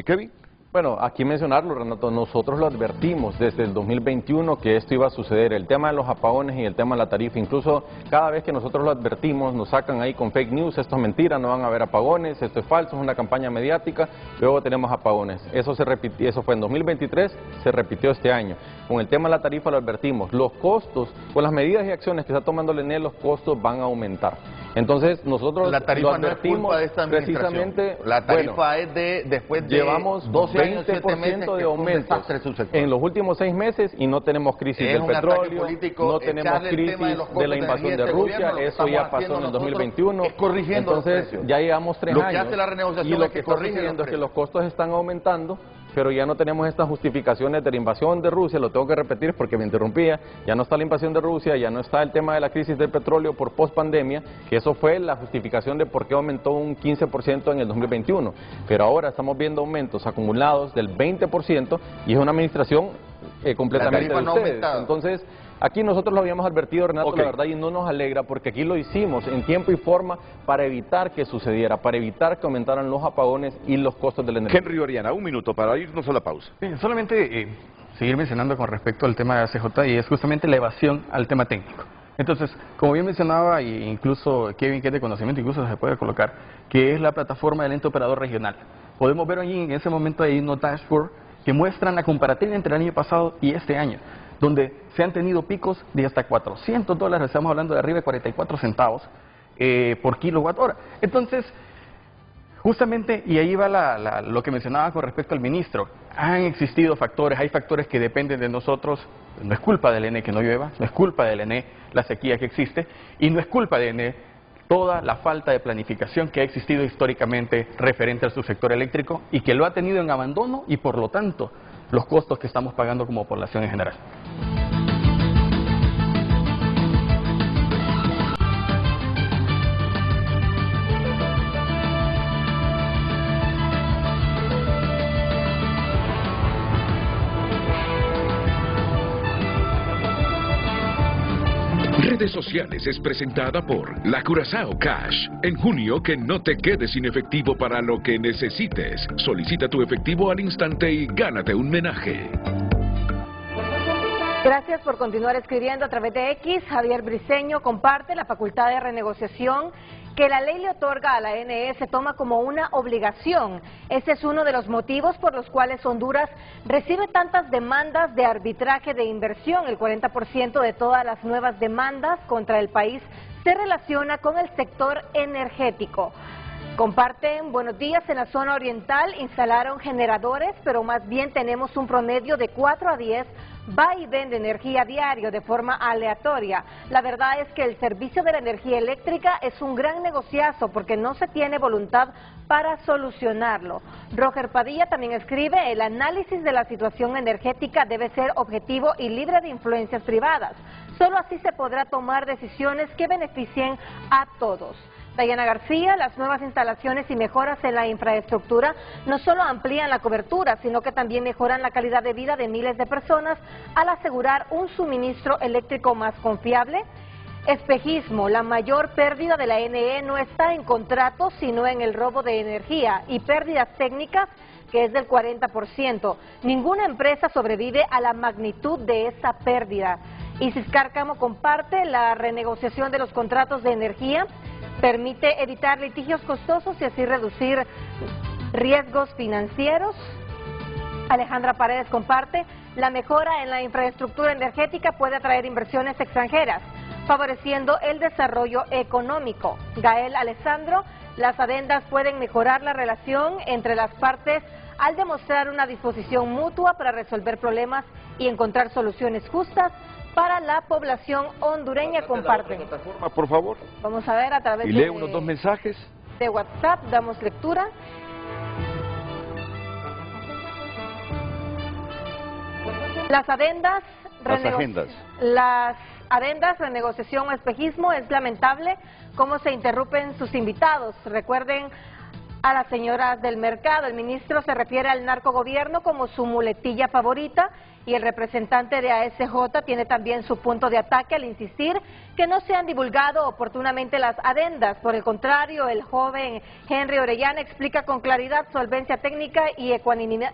Kevin? Bueno, aquí mencionarlo, Renato, nosotros lo advertimos desde el 2021 que esto iba a suceder, el tema de los apagones y el tema de la tarifa, incluso cada vez que nosotros lo advertimos nos sacan ahí con fake news, esto es mentira, no van a haber apagones, esto es falso, es una campaña mediática, luego tenemos apagones. Eso se repitió, eso fue en 2023, se repitió este año. Con el tema de la tarifa lo advertimos, los costos, con las medidas y acciones que está tomando el ENE, los costos van a aumentar. Entonces nosotros la tarifa lo advertimos no es culpa de esta precisamente, la tarifa es de después de llevamos 12 años, 7 meses de aumento en los últimos 6 meses y no tenemos crisis del petróleo, no tenemos crisis de la invasión de Rusia, eso ya pasó en el 2021, entonces ya llevamos 3 años y lo que está sucediendo es que los costos están aumentando, pero ya no tenemos estas justificaciones de la invasión de Rusia, lo tengo que repetir porque me interrumpía, ya no está la invasión de Rusia, ya no está el tema de la crisis del petróleo por post-pandemia, que eso fue la justificación de por qué aumentó un 15% en el 2021, pero ahora estamos viendo aumentos acumulados del 20% y es una administración completamente de ustedes. Entonces, aquí nosotros lo habíamos advertido, Renato, la verdad, y no nos alegra porque aquí lo hicimos en tiempo y forma para evitar que sucediera, para evitar que aumentaran los apagones y los costos de la energía. Henry Oriana, un minuto para irnos a la pausa. Bien, solamente seguir mencionando con respecto al tema de ACJ y es justamente la evasión al tema técnico. Entonces, como bien mencionaba, e incluso Kevin, que es de conocimiento, incluso se puede colocar, que es la plataforma del ente operador regional. Podemos ver allí, en ese momento hay unos dashboard que muestran la comparativa entre el año pasado y este año, donde se han tenido picos de hasta $400, estamos hablando de arriba de 44 centavos por kilowatt hora. Entonces, justamente, y ahí va lo que mencionaba con respecto al ministro, han existido factores, hay factores que dependen de nosotros, no es culpa del ENE que no llueva, no es culpa del ENE la sequía que existe, y no es culpa del ENE toda la falta de planificación que ha existido históricamente referente al subsector eléctrico y que lo ha tenido en abandono y por lo tanto los costos que estamos pagando como población en general. Redes Sociales es presentada por La Curazao Cash. En junio, que no te quedes sin efectivo para lo que necesites. Solicita tu efectivo al instante y gánate un menaje. Gracias por continuar escribiendo a través de X. Javier Briceño comparte la facultad de renegociación que la ley le otorga a la ANE se toma como una obligación. Ese es uno de los motivos por los cuales Honduras recibe tantas demandas de arbitraje de inversión. El 40% de todas las nuevas demandas contra el país se relaciona con el sector energético. Comparten, buenos días, en la zona oriental instalaron generadores, pero más bien tenemos un promedio de 4 a 10 va y vende energía diario de forma aleatoria. La verdad es que el servicio de la energía eléctrica es un gran negociazo porque no se tiene voluntad para solucionarlo. Roger Padilla también escribe, el análisis de la situación energética debe ser objetivo y libre de influencias privadas. Solo así se podrá tomar decisiones que beneficien a todos. Dayana García, las nuevas instalaciones y mejoras en la infraestructura no solo amplían la cobertura, sino que también mejoran la calidad de vida de miles de personas al asegurar un suministro eléctrico más confiable. Espejismo, la mayor pérdida de la ANE no está en contratos, sino en el robo de energía y pérdidas técnicas, que es del 40%. Ninguna empresa sobrevive a la magnitud de esa pérdida. Isis Cárcamo comparte la renegociación de los contratos de energía. Permite evitar litigios costosos y así reducir riesgos financieros. Alejandra Paredes comparte, la mejora en la infraestructura energética puede atraer inversiones extranjeras, favoreciendo el desarrollo económico. Gael Alessandro, las adendas pueden mejorar la relación entre las partes al demostrar una disposición mutua para resolver problemas y encontrar soluciones justas para la población hondureña. Comparten. Por favor. Vamos a ver a través lee unos 2 mensajes de WhatsApp, damos lectura. Las adendas, renegociación o espejismo, es lamentable cómo se interrumpen sus invitados. Recuerden a las señoras del mercado, el ministro se refiere al narcogobierno como su muletilla favorita y el representante de ASJ tiene también su punto de ataque al insistir que no se han divulgado oportunamente las adendas. Por el contrario, el joven Henry Orellana explica con claridad, solvencia técnica y ecuanimidad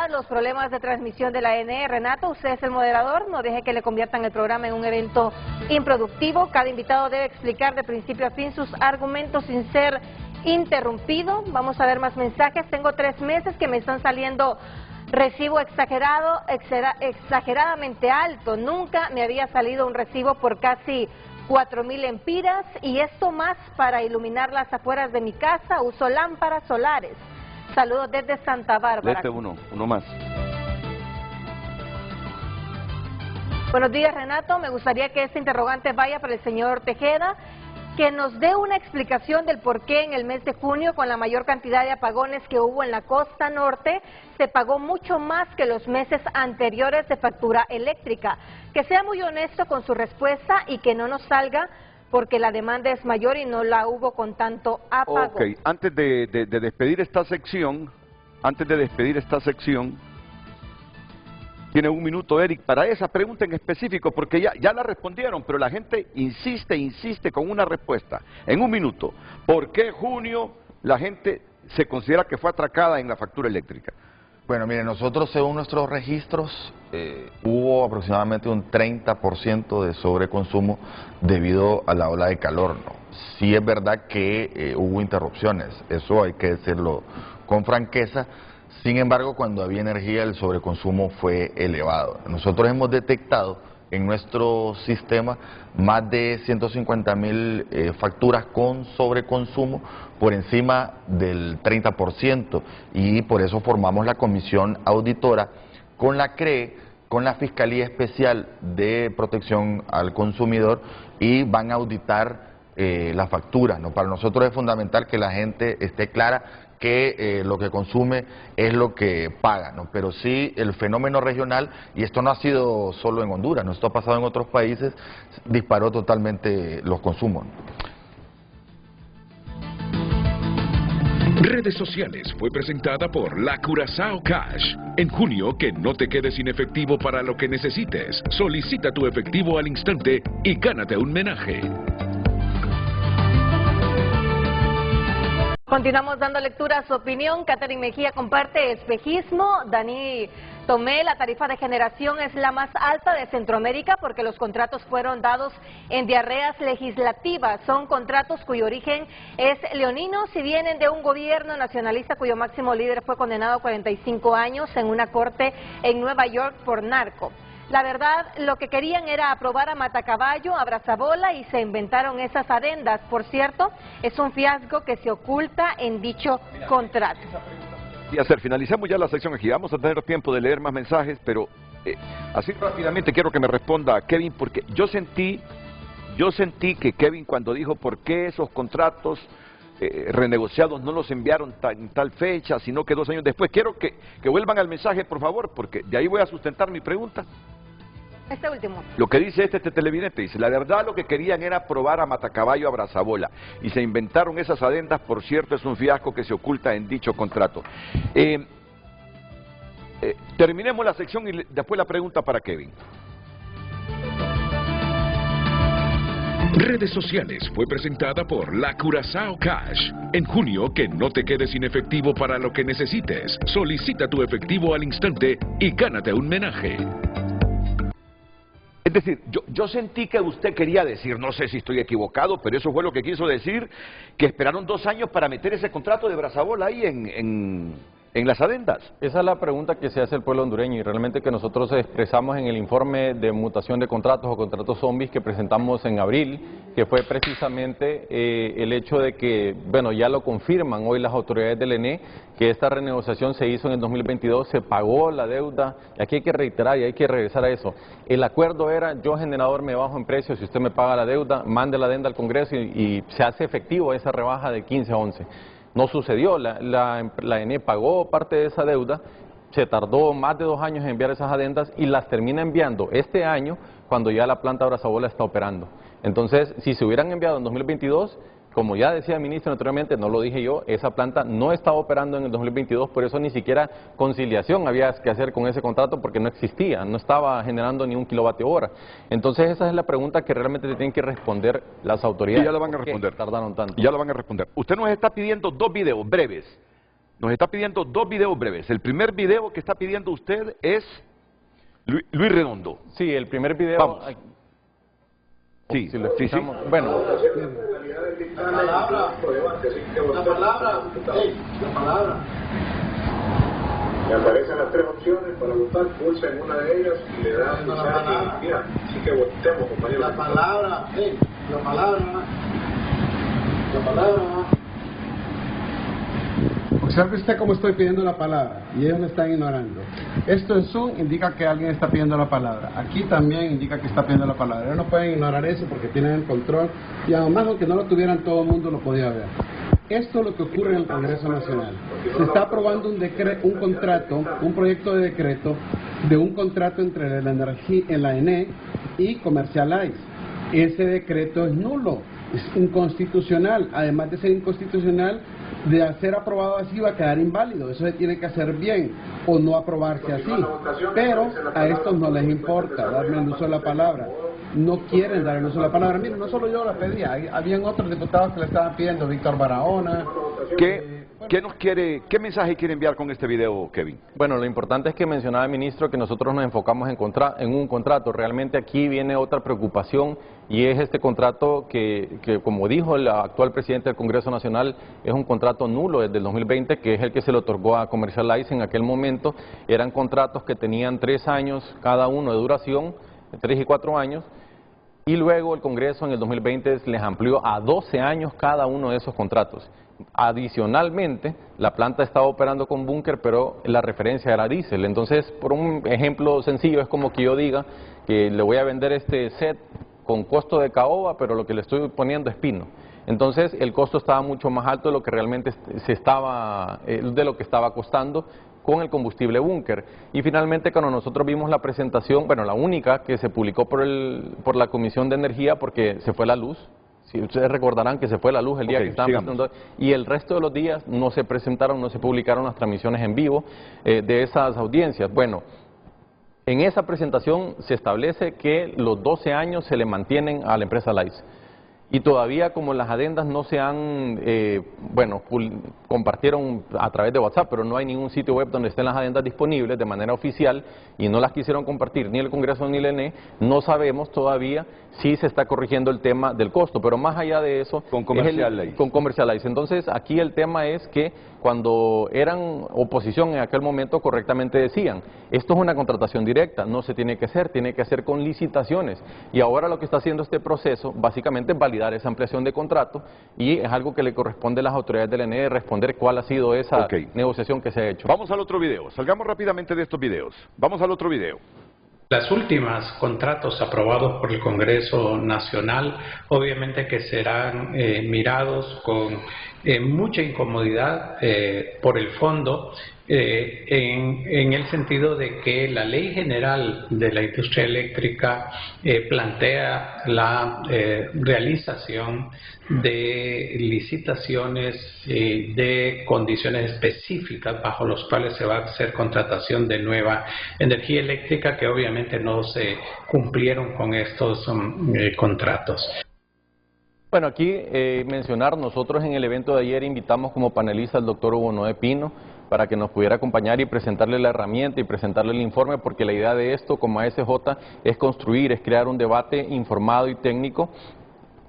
los problemas de transmisión de la ANE. Renato, usted es el moderador, no deje que le conviertan el programa en un evento improductivo. Cada invitado debe explicar de principio a fin sus argumentos sin ser interrumpido. Vamos a ver más mensajes. Tengo 3 meses que me están saliendo recibo exageradamente alto. Nunca me había salido un recibo por casi 4,000 empiras y esto más para iluminar las afueras de mi casa. Uso lámparas solares. Saludos desde Santa Bárbara. uno más. Buenos días, Renato. Me gustaría que este interrogante vaya para el señor Tejeda, que nos dé una explicación del por qué en el mes de junio, con la mayor cantidad de apagones que hubo en la costa norte, se pagó mucho más que los meses anteriores de factura eléctrica. Que sea muy honesto con su respuesta y que no nos salga porque la demanda es mayor y no la hubo con tanto apago. Ok, antes de despedir esta sección, tiene 1 minuto, Eric, para esa pregunta en específico, porque ya la respondieron, pero la gente insiste con una respuesta. En 1 minuto, ¿por qué junio la gente se considera que fue atracada en la factura eléctrica? Bueno, mire, nosotros según nuestros registros hubo aproximadamente un 30% de sobreconsumo debido a la ola de calor, ¿no? Sí es verdad que hubo interrupciones, eso hay que decirlo con franqueza. Sin embargo, cuando había energía el sobreconsumo fue elevado. Nosotros hemos detectado en nuestro sistema más de 150.000 facturas con sobreconsumo por encima del 30%, y por eso formamos la comisión auditora con la CRE, con la Fiscalía Especial de Protección al Consumidor, y van a auditar las facturas, ¿no? Para nosotros es fundamental que la gente esté clara que lo que consume es lo que paga, ¿no? Pero sí el fenómeno regional, y esto no ha sido solo en Honduras, ¿no? Esto ha pasado en otros países, disparó totalmente los consumos, ¿no? Redes sociales fue presentada por La Curazao Cash. En junio, que no te quedes sin efectivo para lo que necesites. Solicita tu efectivo al instante y gánate un menaje. Continuamos dando lectura a su opinión. Catherine Mejía comparte espejismo. Dani Tomé, la tarifa de generación es la más alta de Centroamérica porque los contratos fueron dados en diarreas legislativas. Son contratos cuyo origen es leonino, si vienen de un gobierno nacionalista cuyo máximo líder fue condenado a 45 años en una corte en Nueva York por narco. La verdad, lo que querían era aprobar a Matacaballo, a Brazabola, y se inventaron esas adendas. Por cierto, es un fiasco que se oculta en dicho contrato. Y finalizamos ya la sección aquí. Vamos a tener tiempo de leer más mensajes, pero así rápidamente quiero que me responda Kevin, porque yo sentí que Kevin, cuando dijo por qué esos contratos renegociados no los enviaron en tal fecha, sino que 2 años después, quiero que vuelvan al mensaje, por favor, porque de ahí voy a sustentar mi pregunta. Este último. Lo que dice este televidente, dice, la verdad lo que querían era aprobar a Matacaballo, a Brazabola, y se inventaron esas adendas, por cierto es un fiasco que se oculta en dicho contrato. Terminemos la sección y después la pregunta para Kevin. Redes sociales fue presentada por La Curazao Cash. En junio, que no te quedes sin efectivo para lo que necesites. Solicita tu efectivo al instante y gánate un menaje. Es decir, yo sentí que usted quería decir, no sé si estoy equivocado, pero eso fue lo que quiso decir, que esperaron 2 años para meter ese contrato de Brazabola ahí en las adendas. Esa es la pregunta que se hace el pueblo hondureño, y realmente que nosotros expresamos en el informe de mutación de contratos o contratos zombies que presentamos en abril, que fue precisamente el hecho de que, bueno, ya lo confirman hoy las autoridades del ENE, que esta renegociación se hizo en el 2022, se pagó la deuda, y aquí hay que reiterar y hay que regresar a eso. El acuerdo era, yo generador me bajo en precio, si usted me paga la deuda, mande la adenda al Congreso y se hace efectivo esa rebaja de 15 a 11. No sucedió, la ENE pagó parte de esa deuda, se tardó más de 2 años en enviar esas adendas y las termina enviando este año cuando ya la planta Brazabola está operando. Entonces, si se hubieran enviado en 2022, como ya decía el ministro anteriormente, no lo dije yo, esa planta no estaba operando en el 2022, por eso ni siquiera conciliación había que hacer con ese contrato porque no existía, no estaba generando ni 1 kilovatio hora. Entonces esa es la pregunta que realmente te tienen que responder las autoridades. Y ya lo van a responder. Tardaron tanto. Ya lo van a responder. Usted nos está pidiendo 2 videos breves. Nos está pidiendo 2 videos breves. El primer video que está pidiendo usted es Luis Redondo. Sí, el primer video... Vamos. Sí, si lo sí. Bueno. La palabra. Le aparecen las 3 opciones para votar, pulsa en una de ellas y le da mensaje. Mira, así que votemos, compañeros. La palabra. Observe usted cómo estoy pidiendo la palabra y ellos me están ignorando. Esto en Zoom indica que alguien está pidiendo la palabra. Aquí también indica que está pidiendo la palabra. Ellos no pueden ignorar eso porque tienen el control, y además aunque no lo tuvieran todo el mundo lo podía ver. Esto es lo que ocurre en el Congreso Nacional. Se está aprobando un proyecto de decreto de un contrato entre la ENE y Comercial Ice. Ese decreto es nulo, es inconstitucional. Además de ser inconstitucional, de ser aprobado así va a quedar inválido. Eso se tiene que hacer bien o no aprobarse así. Pero a estos no les importa darme el uso de la palabra. no quieren dar el uso de la palabra. Mire, no solo yo la pedía, habían otros diputados que le estaban pidiendo, Víctor Barahona. ¿Qué mensaje quiere enviar con este video, Kevin? Bueno, lo importante es que mencionaba el ministro que nosotros nos enfocamos en un contrato. Realmente aquí viene otra preocupación y es este contrato que, como dijo el actual presidente del Congreso Nacional, es un contrato nulo desde el 2020, que es el que se le otorgó a Comercialize en aquel momento. Eran contratos que tenían 3 años cada uno de duración, 3 y 4 años, y luego el Congreso en el 2020 les amplió a 12 años cada uno de esos contratos. Adicionalmente, la planta estaba operando con búnker, pero la referencia era diésel. Entonces, por un ejemplo sencillo, es como que yo diga que le voy a vender este set con costo de caoba, pero lo que le estoy poniendo es pino. Entonces, el costo estaba mucho más alto de lo que realmente de lo que estaba costando con el combustible búnker. Y finalmente, cuando nosotros vimos la presentación, bueno, la única que se publicó por la Comisión de Energía, porque se fue la luz. Si ustedes recordarán que se fue la luz el día que estaban presentando, y el resto de los días no se presentaron, no se publicaron las transmisiones en vivo de esas audiencias. Bueno, en esa presentación se establece que los 12 años se le mantienen a la empresa Lice. Y todavía, como las adendas no se han, compartieron a través de WhatsApp, pero no hay ningún sitio web donde estén las adendas disponibles de manera oficial y no las quisieron compartir ni el Congreso ni el ENE, no sabemos todavía si se está corrigiendo el tema del costo, pero más allá de eso, con Comercialize. Entonces, aquí el tema es que cuando eran oposición en aquel momento correctamente decían, esto es una contratación directa, no se tiene que hacer con licitaciones. Y ahora lo que está haciendo este proceso básicamente es validar esa ampliación de contrato y es algo que le corresponde a las autoridades del ENE responder cuál ha sido esa negociación que se ha hecho. Vamos al otro video, salgamos rápidamente de estos videos. Vamos al otro video. Las últimas contratos aprobados por el Congreso Nacional, obviamente que serán mirados con mucha incomodidad por el fondo, en el sentido de que la Ley General de la Industria Eléctrica plantea la realización de licitaciones de condiciones específicas bajo los cuales se va a hacer contratación de nueva energía eléctrica, que obviamente no se cumplieron con estos contratos. Bueno, aquí mencionar, nosotros en el evento de ayer invitamos como panelista al doctor Hugo Noé Pino para que nos pudiera acompañar y presentarle la herramienta y presentarle el informe, porque la idea de esto como ASJ es construir, es crear un debate informado y técnico.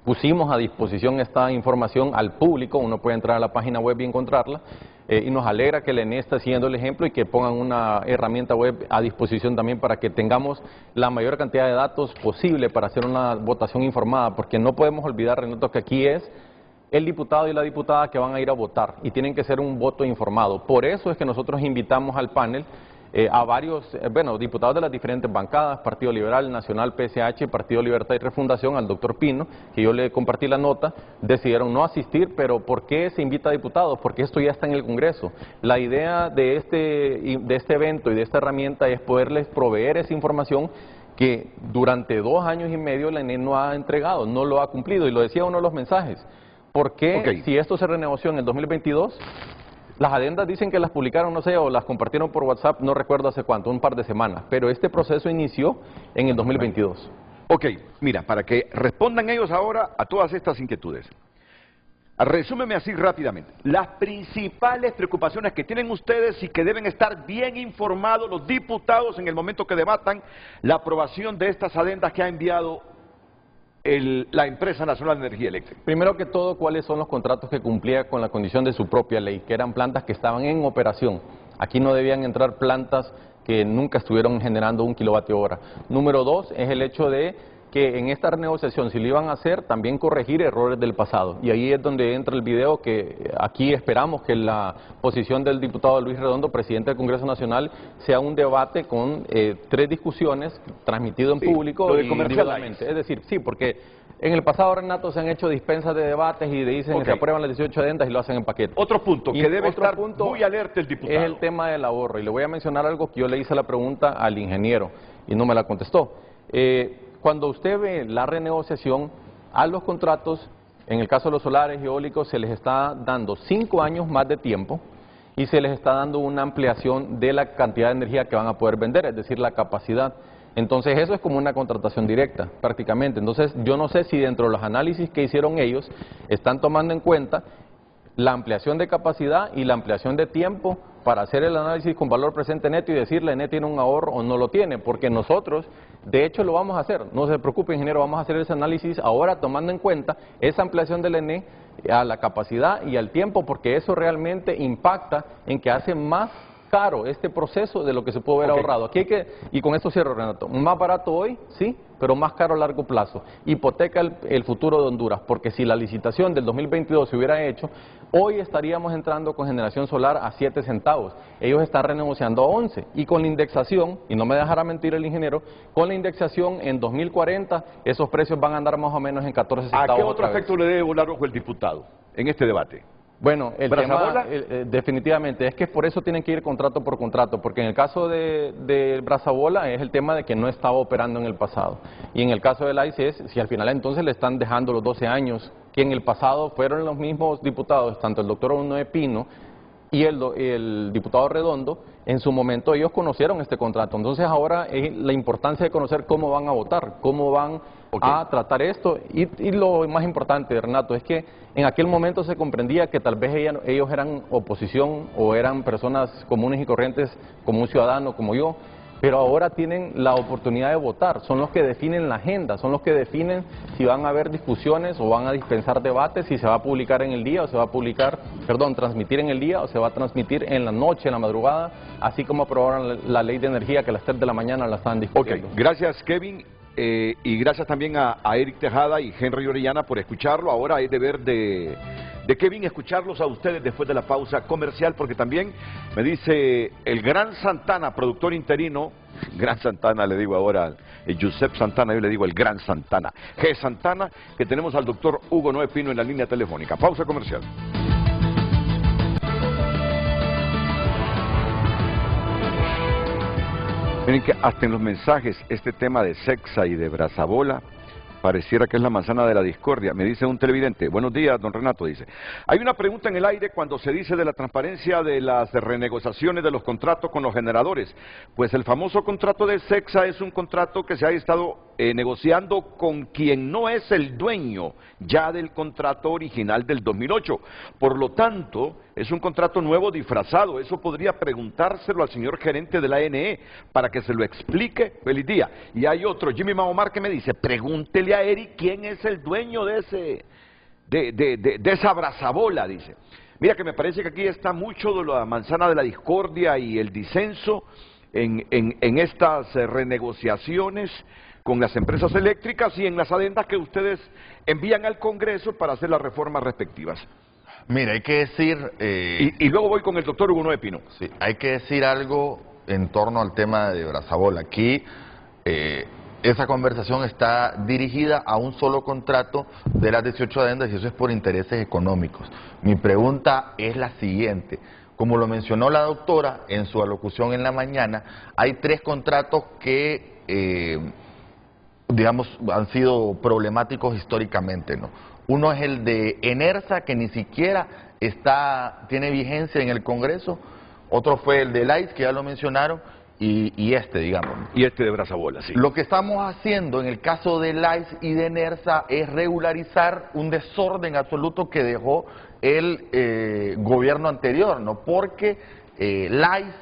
Pusimos a disposición esta información al público, uno puede entrar a la página web y encontrarla, y nos alegra que el ENE está siguiendo el ejemplo y que pongan una herramienta web a disposición también para que tengamos la mayor cantidad de datos posible para hacer una votación informada, porque no podemos olvidar, Renato, que aquí es el diputado y la diputada que van a ir a votar y tienen que ser un voto informado. Por eso es que nosotros invitamos al panel a varios, diputados de las diferentes bancadas, Partido Liberal, Nacional, PSH, Partido Libertad y Refundación, al doctor Pino, que yo le compartí la nota, decidieron no asistir, pero ¿por qué se invita a diputados? Porque esto ya está en el Congreso. La idea de este evento y de esta herramienta es poderles proveer esa información que durante 2 años y medio la ENE no ha entregado, no lo ha cumplido, y lo decía uno de los mensajes. ¿Por qué si esto se renegoció en el 2022, las adendas dicen que las publicaron, no sé, o las compartieron por WhatsApp, no recuerdo hace cuánto, un par de semanas, pero este proceso inició en el 2022? Ok, mira, para que respondan ellos ahora a todas estas inquietudes. Resúmeme así rápidamente. Las principales preocupaciones que tienen ustedes y que deben estar bien informados los diputados en el momento que debatan la aprobación de estas adendas que ha enviado la Empresa Nacional de Energía Eléctrica. Primero que todo, ¿cuáles son los contratos que cumplía con la condición de su propia ley? Que eran plantas que estaban en operación. Aquí no debían entrar plantas que nunca estuvieron generando 1 kilovatio hora. Número 2 es el hecho de que en esta renegociación, si lo iban a hacer, también corregir errores del pasado. Y ahí es donde entra el video que aquí esperamos que la posición del diputado Luis Redondo, presidente del Congreso Nacional, sea un debate con 3 discusiones transmitido en público y individualmente. Es decir, sí, porque en el pasado, Renato, se han hecho dispensas de debates y dicen que se aprueban las 18 adendas y lo hacen en paquete. Otro punto que debe estar muy alerta el diputado es el tema del ahorro. Y le voy a mencionar algo que yo le hice la pregunta al ingeniero y no me la contestó. Cuando usted ve la renegociación a los contratos, en el caso de los solares y eólicos, se les está dando 5 años más de tiempo y se les está dando una ampliación de la cantidad de energía que van a poder vender, es decir, la capacidad. Entonces eso es como una contratación directa, prácticamente. Entonces yo no sé si dentro de los análisis que hicieron ellos están tomando en cuenta la ampliación de capacidad y la ampliación de tiempo para hacer el análisis con valor presente neto y decirle NE tiene un ahorro o no lo tiene, porque nosotros de hecho lo vamos a hacer, no se preocupe ingeniero, vamos a hacer ese análisis ahora tomando en cuenta esa ampliación del NE a la capacidad y al tiempo, porque eso realmente impacta en que hace más caro este proceso de lo que se puede haber ahorrado. Aquí hay que, y con esto cierro Renato, más barato hoy, sí, pero más caro a largo plazo. Hipoteca el futuro de Honduras, porque si la licitación del 2022 se hubiera hecho, hoy estaríamos entrando con generación solar a 7 centavos. Ellos están renegociando a 11. Y con la indexación, y no me dejará mentir el ingeniero, con la indexación en 2040, esos precios van a andar más o menos en 14 centavos. ¿A qué otro efecto le debe volar ojo el diputado en este debate? Bueno, el tema, definitivamente, es que por eso tienen que ir contrato por contrato, porque en el caso de Brazabola es el tema de que no estaba operando en el pasado. Y en el caso del ICS, si al final entonces le están dejando los 12 años, que en el pasado fueron los mismos diputados, tanto el doctor Uno Pino y el diputado Redondo, en su momento ellos conocieron este contrato. Entonces ahora es la importancia de conocer cómo van a votar, cómo van a tratar esto. Y lo más importante, Renato, es que en aquel momento se comprendía que tal vez ellos eran oposición o eran personas comunes y corrientes como un ciudadano como yo, pero ahora tienen la oportunidad de votar, son los que definen la agenda, son los que definen si van a haber discusiones o van a dispensar debates, si se va a publicar en el día o se va a transmitir en el día o se va a transmitir en la noche, en la madrugada, así como aprobaron la ley de energía que a las 3 de la mañana la están discutiendo. Gracias Kevin. Y gracias también a Eric Tejada y Henry Orellana por escucharlo. Ahora es deber de Kevin escucharlos a ustedes después de la pausa comercial, porque también me dice el Gran Santana, productor interino, Gran Santana le digo ahora, Josep Santana, yo le digo el Gran Santana, G. Santana, que tenemos al doctor Hugo Noé Pino en la línea telefónica. Pausa comercial. Miren que hasta en los mensajes este tema de Sexa y de Brazabola pareciera que es la manzana de la discordia. Me dice un televidente, buenos días don Renato, dice, hay una pregunta en el aire cuando se dice de la transparencia de las renegociaciones de los contratos con los generadores. Pues el famoso contrato de Sexa es un contrato que se ha estado negociando con quien no es el dueño ya del contrato original del 2008. Por lo tanto, es un contrato nuevo disfrazado. Eso podría preguntárselo al señor gerente de la ANE para que se lo explique. Feliz día. Y hay otro, Jimmy Mahomar, que me dice, pregúntele a Eric quién es el dueño de esa Brazabola, dice. Mira que me parece que aquí está mucho de la manzana de la discordia y el disenso en estas renegociaciones con las empresas eléctricas y en las adendas que ustedes envían al Congreso para hacer las reformas respectivas. Mira, hay que decir... y luego voy con el doctor Hugo Noé Pino. Sí, hay que decir algo en torno al tema de Brazabola. Aquí esa conversación está dirigida a un solo contrato de las 18 adendas y eso es por intereses económicos. Mi pregunta es la siguiente. Como lo mencionó la doctora en su alocución en la mañana, hay 3 contratos que... digamos, han sido problemáticos históricamente, ¿no? Uno es el de Enersa, que ni siquiera tiene vigencia en el Congreso. Otro fue el de LAIS, que ya lo mencionaron, y este, digamos. Y este de Brazabola, sí. Lo que estamos haciendo en el caso de LAIS y de Enersa es regularizar un desorden absoluto que dejó el gobierno anterior, ¿no? Porque LAIS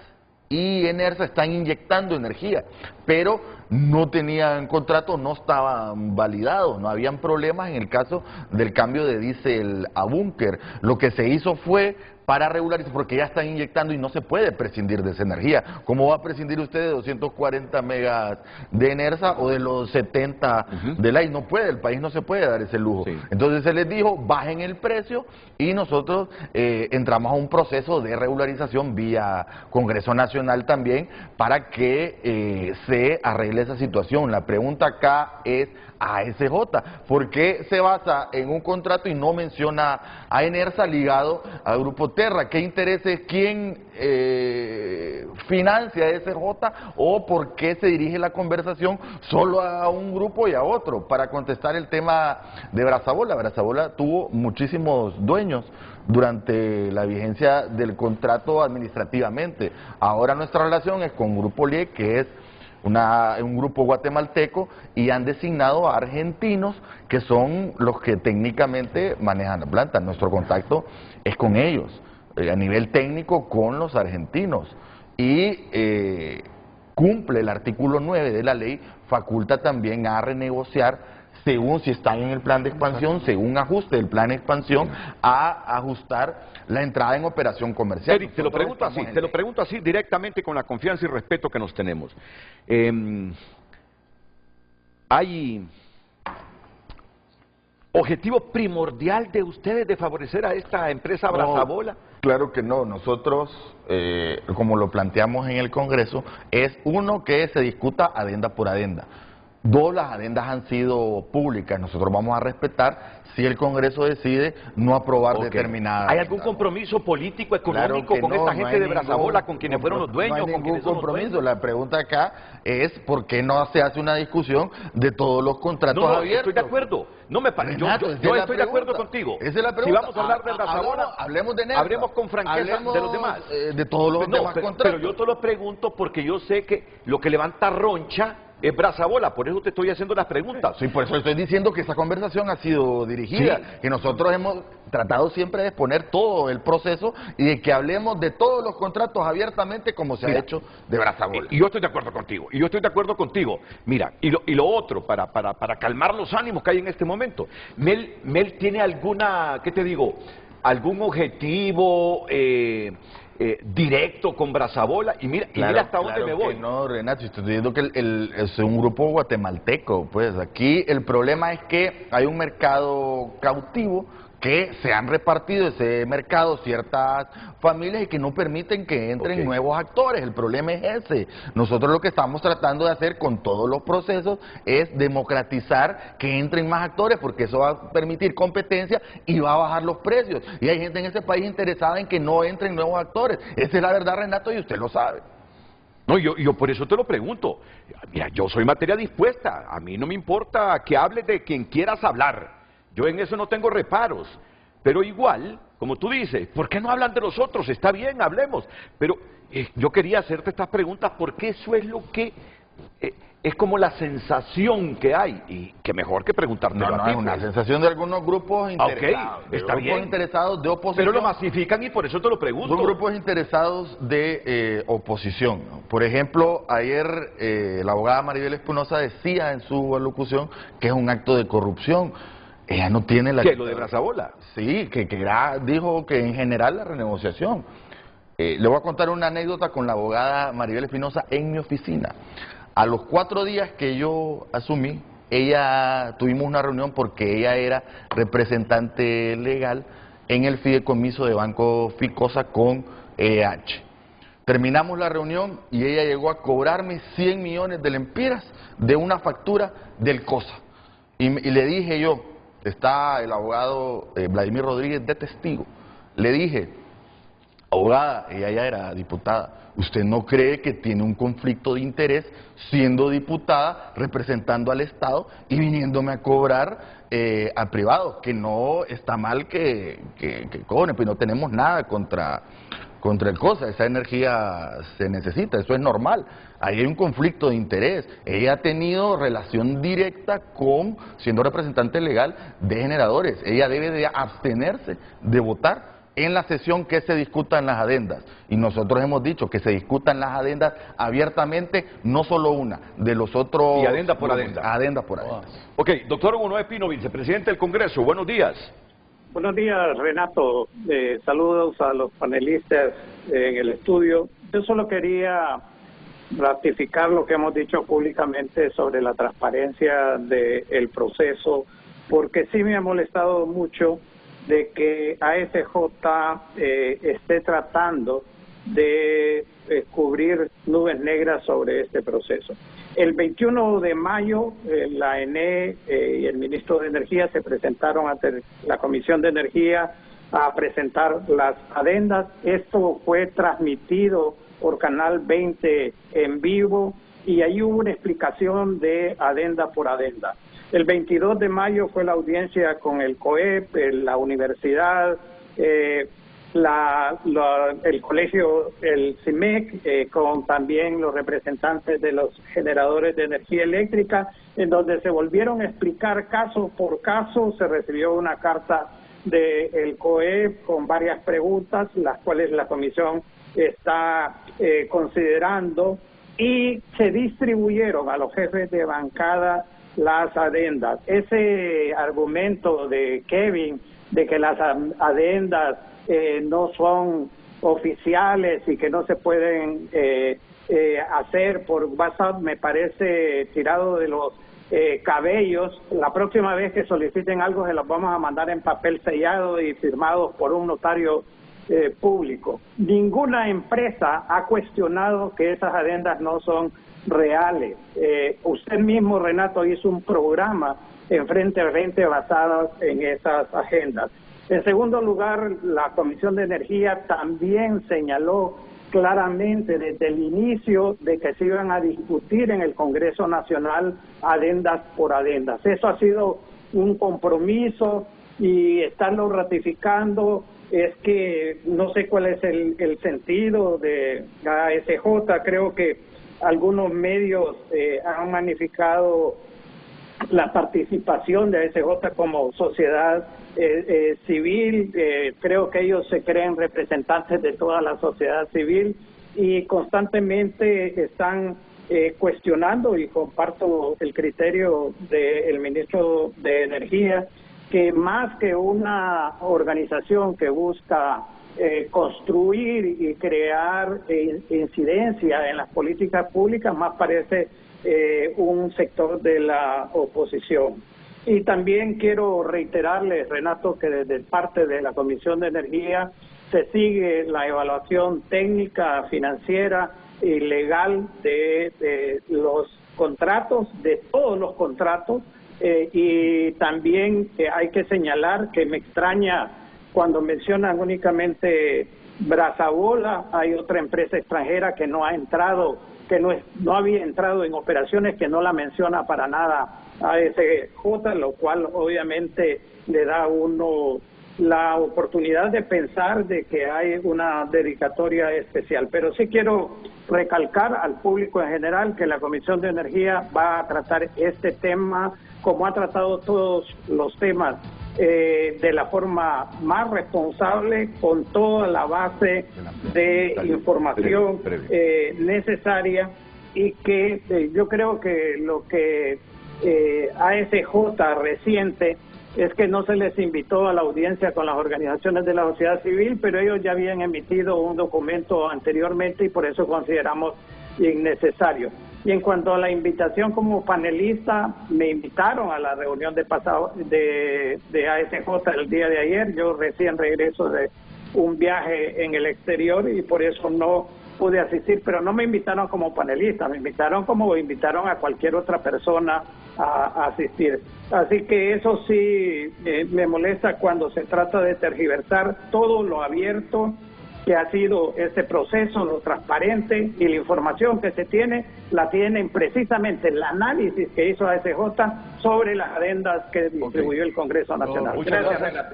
y Enersa están inyectando energía, pero no tenían contrato, no estaban validados, no habían problemas en el caso del cambio de diésel a búnker. Lo que se hizo fue para regularizar, porque ya están inyectando y no se puede prescindir de esa energía. ¿Cómo va a prescindir usted de 240 megas de Enersa o de los 70 de LAIS? No puede, el país no se puede dar ese lujo. Sí. Entonces se les dijo, bajen el precio y nosotros entramos a un proceso de regularización vía Congreso Nacional también para que se arregle esa situación. La pregunta acá es ASJ, ¿por qué se basa en un contrato y no menciona a Enersa ligado al Grupo Terra? ¿Qué intereses, quién financia a ASJ o por qué se dirige la conversación solo a un grupo y a otro? Para contestar el tema de Brazabola, Brazabola tuvo muchísimos dueños durante la vigencia del contrato administrativamente. Ahora nuestra relación es con Grupo LIE, que es un grupo guatemalteco, y han designado a argentinos que son los que técnicamente manejan la planta. Nuestro contacto es con ellos, a nivel técnico con los argentinos, y cumple el artículo 9 de la ley, faculta también a renegociar según si están en el plan de expansión, según ajuste del plan de expansión, a ajustar la entrada en operación comercial. Eric, te lo pregunto así directamente con la confianza y respeto que nos tenemos. ¿Hay objetivo primordial de ustedes de favorecer a esta empresa Brazabola? Claro que no. Nosotros, como lo planteamos en el Congreso, es uno, que se discuta adenda por adenda. Dos, las adendas han sido públicas. Nosotros vamos a respetar si el Congreso decide no aprobar determinada. ¿Hay algún compromiso político, económico con esta gente de Brazabola, con quienes fueron los dueños? No hay ningún compromiso. La pregunta acá es ¿por qué no se hace una discusión de todos los contratos abiertos? Estoy de acuerdo. No me parece. Yo estoy de acuerdo contigo. Esa es la pregunta. Si vamos a hablar de Brazabola, hablemos de Nerva. Hablemos con franqueza de los demás. De todos los demás contratos. Pero yo te lo pregunto porque yo sé que lo que levanta roncha es Brazabola, por eso te estoy haciendo las preguntas. Sí, por eso estoy diciendo que esa conversación ha sido dirigida, que nosotros hemos tratado siempre de exponer todo el proceso y de que hablemos de todos los contratos abiertamente como se ha hecho de Brazabola. Y yo estoy de acuerdo contigo, Mira, y lo otro, para calmar los ánimos que hay en este momento, Mel tiene alguna, ¿qué te digo? Algún objetivo directo con Brazabola, y mira hasta dónde me voy. No, Renato, estoy diciendo que es un grupo guatemalteco, pues aquí el problema es que hay un mercado cautivo, que se han repartido ese mercado ciertas familias y que no permiten que entren nuevos actores. El problema es ese. Nosotros lo que estamos tratando de hacer con todos los procesos es democratizar que entren más actores, porque eso va a permitir competencia y va a bajar los precios. Y hay gente en ese país interesada en que no entren nuevos actores. Esa es la verdad, Renato, y usted lo sabe. No, yo por eso te lo pregunto. Mira, yo soy materia dispuesta. A mí no me importa que hables de quien quieras hablar. Yo en eso no tengo reparos, pero igual, como tú dices, ¿por qué no hablan de nosotros? Está bien, hablemos, pero yo quería hacerte estas preguntas porque eso es lo que es como la sensación que hay, y que mejor que preguntártelo a ti. Es una sensación de algunos grupos interesados, está bien, interesados de oposición. Pero lo masifican y por eso te lo pregunto. Son grupos interesados de oposición. Por ejemplo, ayer la abogada Maribel Espinosa decía en su alocución que es un acto de corrupción. Ella no tiene la... ¿Qué, lo de Brazabola? Sí, dijo que en general la renegociación. Le voy a contar una anécdota con la abogada Maribel Espinosa en mi oficina. A los 4 días que yo asumí, tuvimos una reunión porque ella era representante legal en el fideicomiso de Banco Ficosa con EH. Terminamos la reunión y ella llegó a cobrarme 100 millones de lempiras de una factura del COSA. Y le dije yo, está el abogado Vladimir Rodríguez de testigo, le dije, abogada, ella ya era diputada, ¿usted no cree que tiene un conflicto de interés siendo diputada, representando al Estado y viniéndome a cobrar a privados? Que no está mal que cobren, pues no tenemos nada contra el COSA, esa energía se necesita, eso es normal. Ahí hay un conflicto de interés. Ella ha tenido relación directa siendo representante legal de generadores. Ella debe de abstenerse de votar en la sesión que se discutan las adendas. Y nosotros hemos dicho que se discutan las adendas abiertamente, no solo una, de los otros... Y adenda por adenda. Adenda por adenda. Ok, doctor Hugo Noé Pino, vicepresidente del Congreso, buenos días. Buenos días, Renato. Saludos a los panelistas en el estudio. Yo solo quería ratificar lo que hemos dicho públicamente sobre la transparencia del proceso, porque sí me ha molestado mucho de que ASJ esté tratando de cubrir nubes negras sobre este proceso. El 21 de mayo, la ENE y el ministro de Energía se presentaron ante la Comisión de Energía a presentar las adendas. Esto fue transmitido por Canal 20 en vivo y ahí hubo una explicación de adenda por adenda. El 22 de mayo fue la audiencia con el COEP, la universidad, el colegio, el CIMEC, con también los representantes de los generadores de energía eléctrica, en donde se volvieron a explicar caso por caso. Se recibió una carta del COEP con varias preguntas, las cuales la comisión está considerando, y se distribuyeron a los jefes de bancada las adendas. Ese argumento de Kevin de que las adendas no son oficiales y que no se pueden hacer por WhatsApp me parece tirado de los cabellos. La próxima vez que soliciten algo se los vamos a mandar en papel sellado y firmado por un notario público. Ninguna empresa ha cuestionado que esas adendas no son reales. Usted mismo, Renato, hizo un programa en Frente a Frente basado en esas agendas. En segundo lugar, la Comisión de Energía también señaló claramente desde el inicio de que se iban a discutir en el Congreso Nacional adendas por adendas. Eso ha sido un compromiso y estarlo ratificando. Es que no sé cuál es el sentido de ASJ. Creo que algunos medios han magnificado la participación de ASJ como sociedad civil. Creo que ellos se creen representantes de toda la sociedad civil y constantemente están cuestionando, y comparto el criterio del ministro de Energía, que más que una organización que busca construir y crear incidencia en las políticas públicas, más parece un sector de la oposición. Y también quiero reiterarles, Renato, que desde parte de la Comisión de Energía se sigue la evaluación técnica, financiera y legal de los contratos, de todos los contratos, y también hay que señalar que me extraña cuando mencionan únicamente Brazabola. Hay otra empresa extranjera que no ha entrado, que no había entrado en operaciones, que no la menciona para nada a ASJ, lo cual obviamente le da a uno la oportunidad de pensar de que hay una dedicatoria especial. Pero sí quiero recalcar al público en general que la Comisión de Energía va a tratar este tema como ha tratado todos los temas, de la forma más responsable, con toda la base de información necesaria, y que yo creo que lo que ASJ reciente es que no se les invitó a la audiencia con las organizaciones de la sociedad civil, pero ellos ya habían emitido un documento anteriormente y por eso consideramos innecesario. Y en cuanto a la invitación como panelista, me invitaron a la reunión de ASJ el día de ayer. Yo recién regreso de un viaje en el exterior y por eso no pude asistir, pero no me invitaron como panelista, me invitaron como invitaron a cualquier otra persona a asistir. Así que eso sí me molesta cuando se trata de tergiversar todo lo abierto que ha sido este proceso, lo transparente, y la información que se tiene, la tienen precisamente el análisis que hizo ASJ sobre las adendas que distribuyó el Congreso Nacional.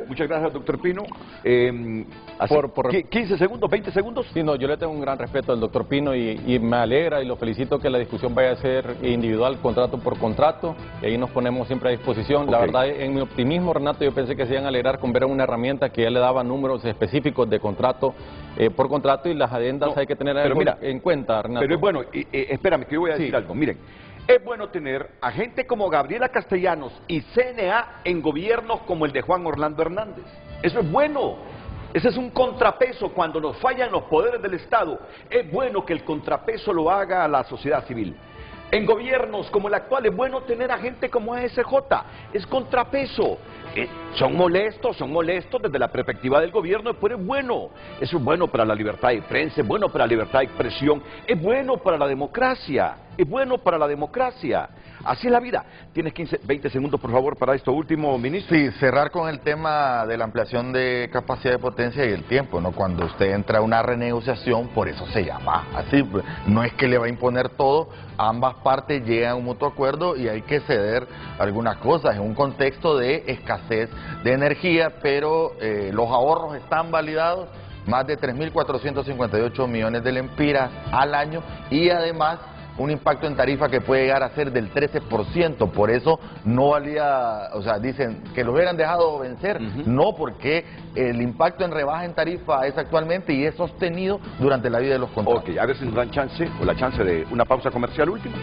Muchas gracias, doctor Pino. 15 segundos, 20 segundos. Sí, no, yo le tengo un gran respeto al doctor Pino y me alegra y lo felicito que la discusión vaya a ser individual, contrato por contrato, y ahí nos ponemos siempre a disposición. La verdad, en mi optimismo, Renato, yo pensé que se iban a alegrar con ver una herramienta que ya le daba números específicos de contrato por contrato, y las adendas hay que tener algo en cuenta, Renato. Pero es bueno, espérame, que yo voy a decir algo. Miren, es bueno tener a gente como Gabriela Castellanos y CNA en gobiernos como el de Juan Orlando Hernández. Eso es bueno. Ese es un contrapeso cuando nos fallan los poderes del Estado. Es bueno que el contrapeso lo haga la sociedad civil. En gobiernos como el actual es bueno tener a gente como ASJ. Es contrapeso. Son molestos desde la perspectiva del gobierno, pero es bueno. Eso es bueno para la libertad de prensa, es bueno para la libertad de expresión, es bueno para la democracia, es bueno para la democracia. Así es la vida. Tienes 20 segundos, por favor, para esto último, ministro. Sí, cerrar con el tema de la ampliación de capacidad de potencia y el tiempo, ¿no? Cuando usted entra a una renegociación, por eso se llama así. No es que le va a imponer todo, ambas partes llegan a un mutuo acuerdo y hay que ceder algunas cosas en un contexto de escasez de energía, pero los ahorros están validados más de 3.458 millones de lempiras al año y además un impacto en tarifa que puede llegar a ser del 13%, por eso no valía, o sea, dicen que lo hubieran dejado vencer, no, porque el impacto en rebaja en tarifa es actualmente y es sostenido durante la vida de los contratos. Ok, a ver si nos dan chance o la chance de una pausa comercial última.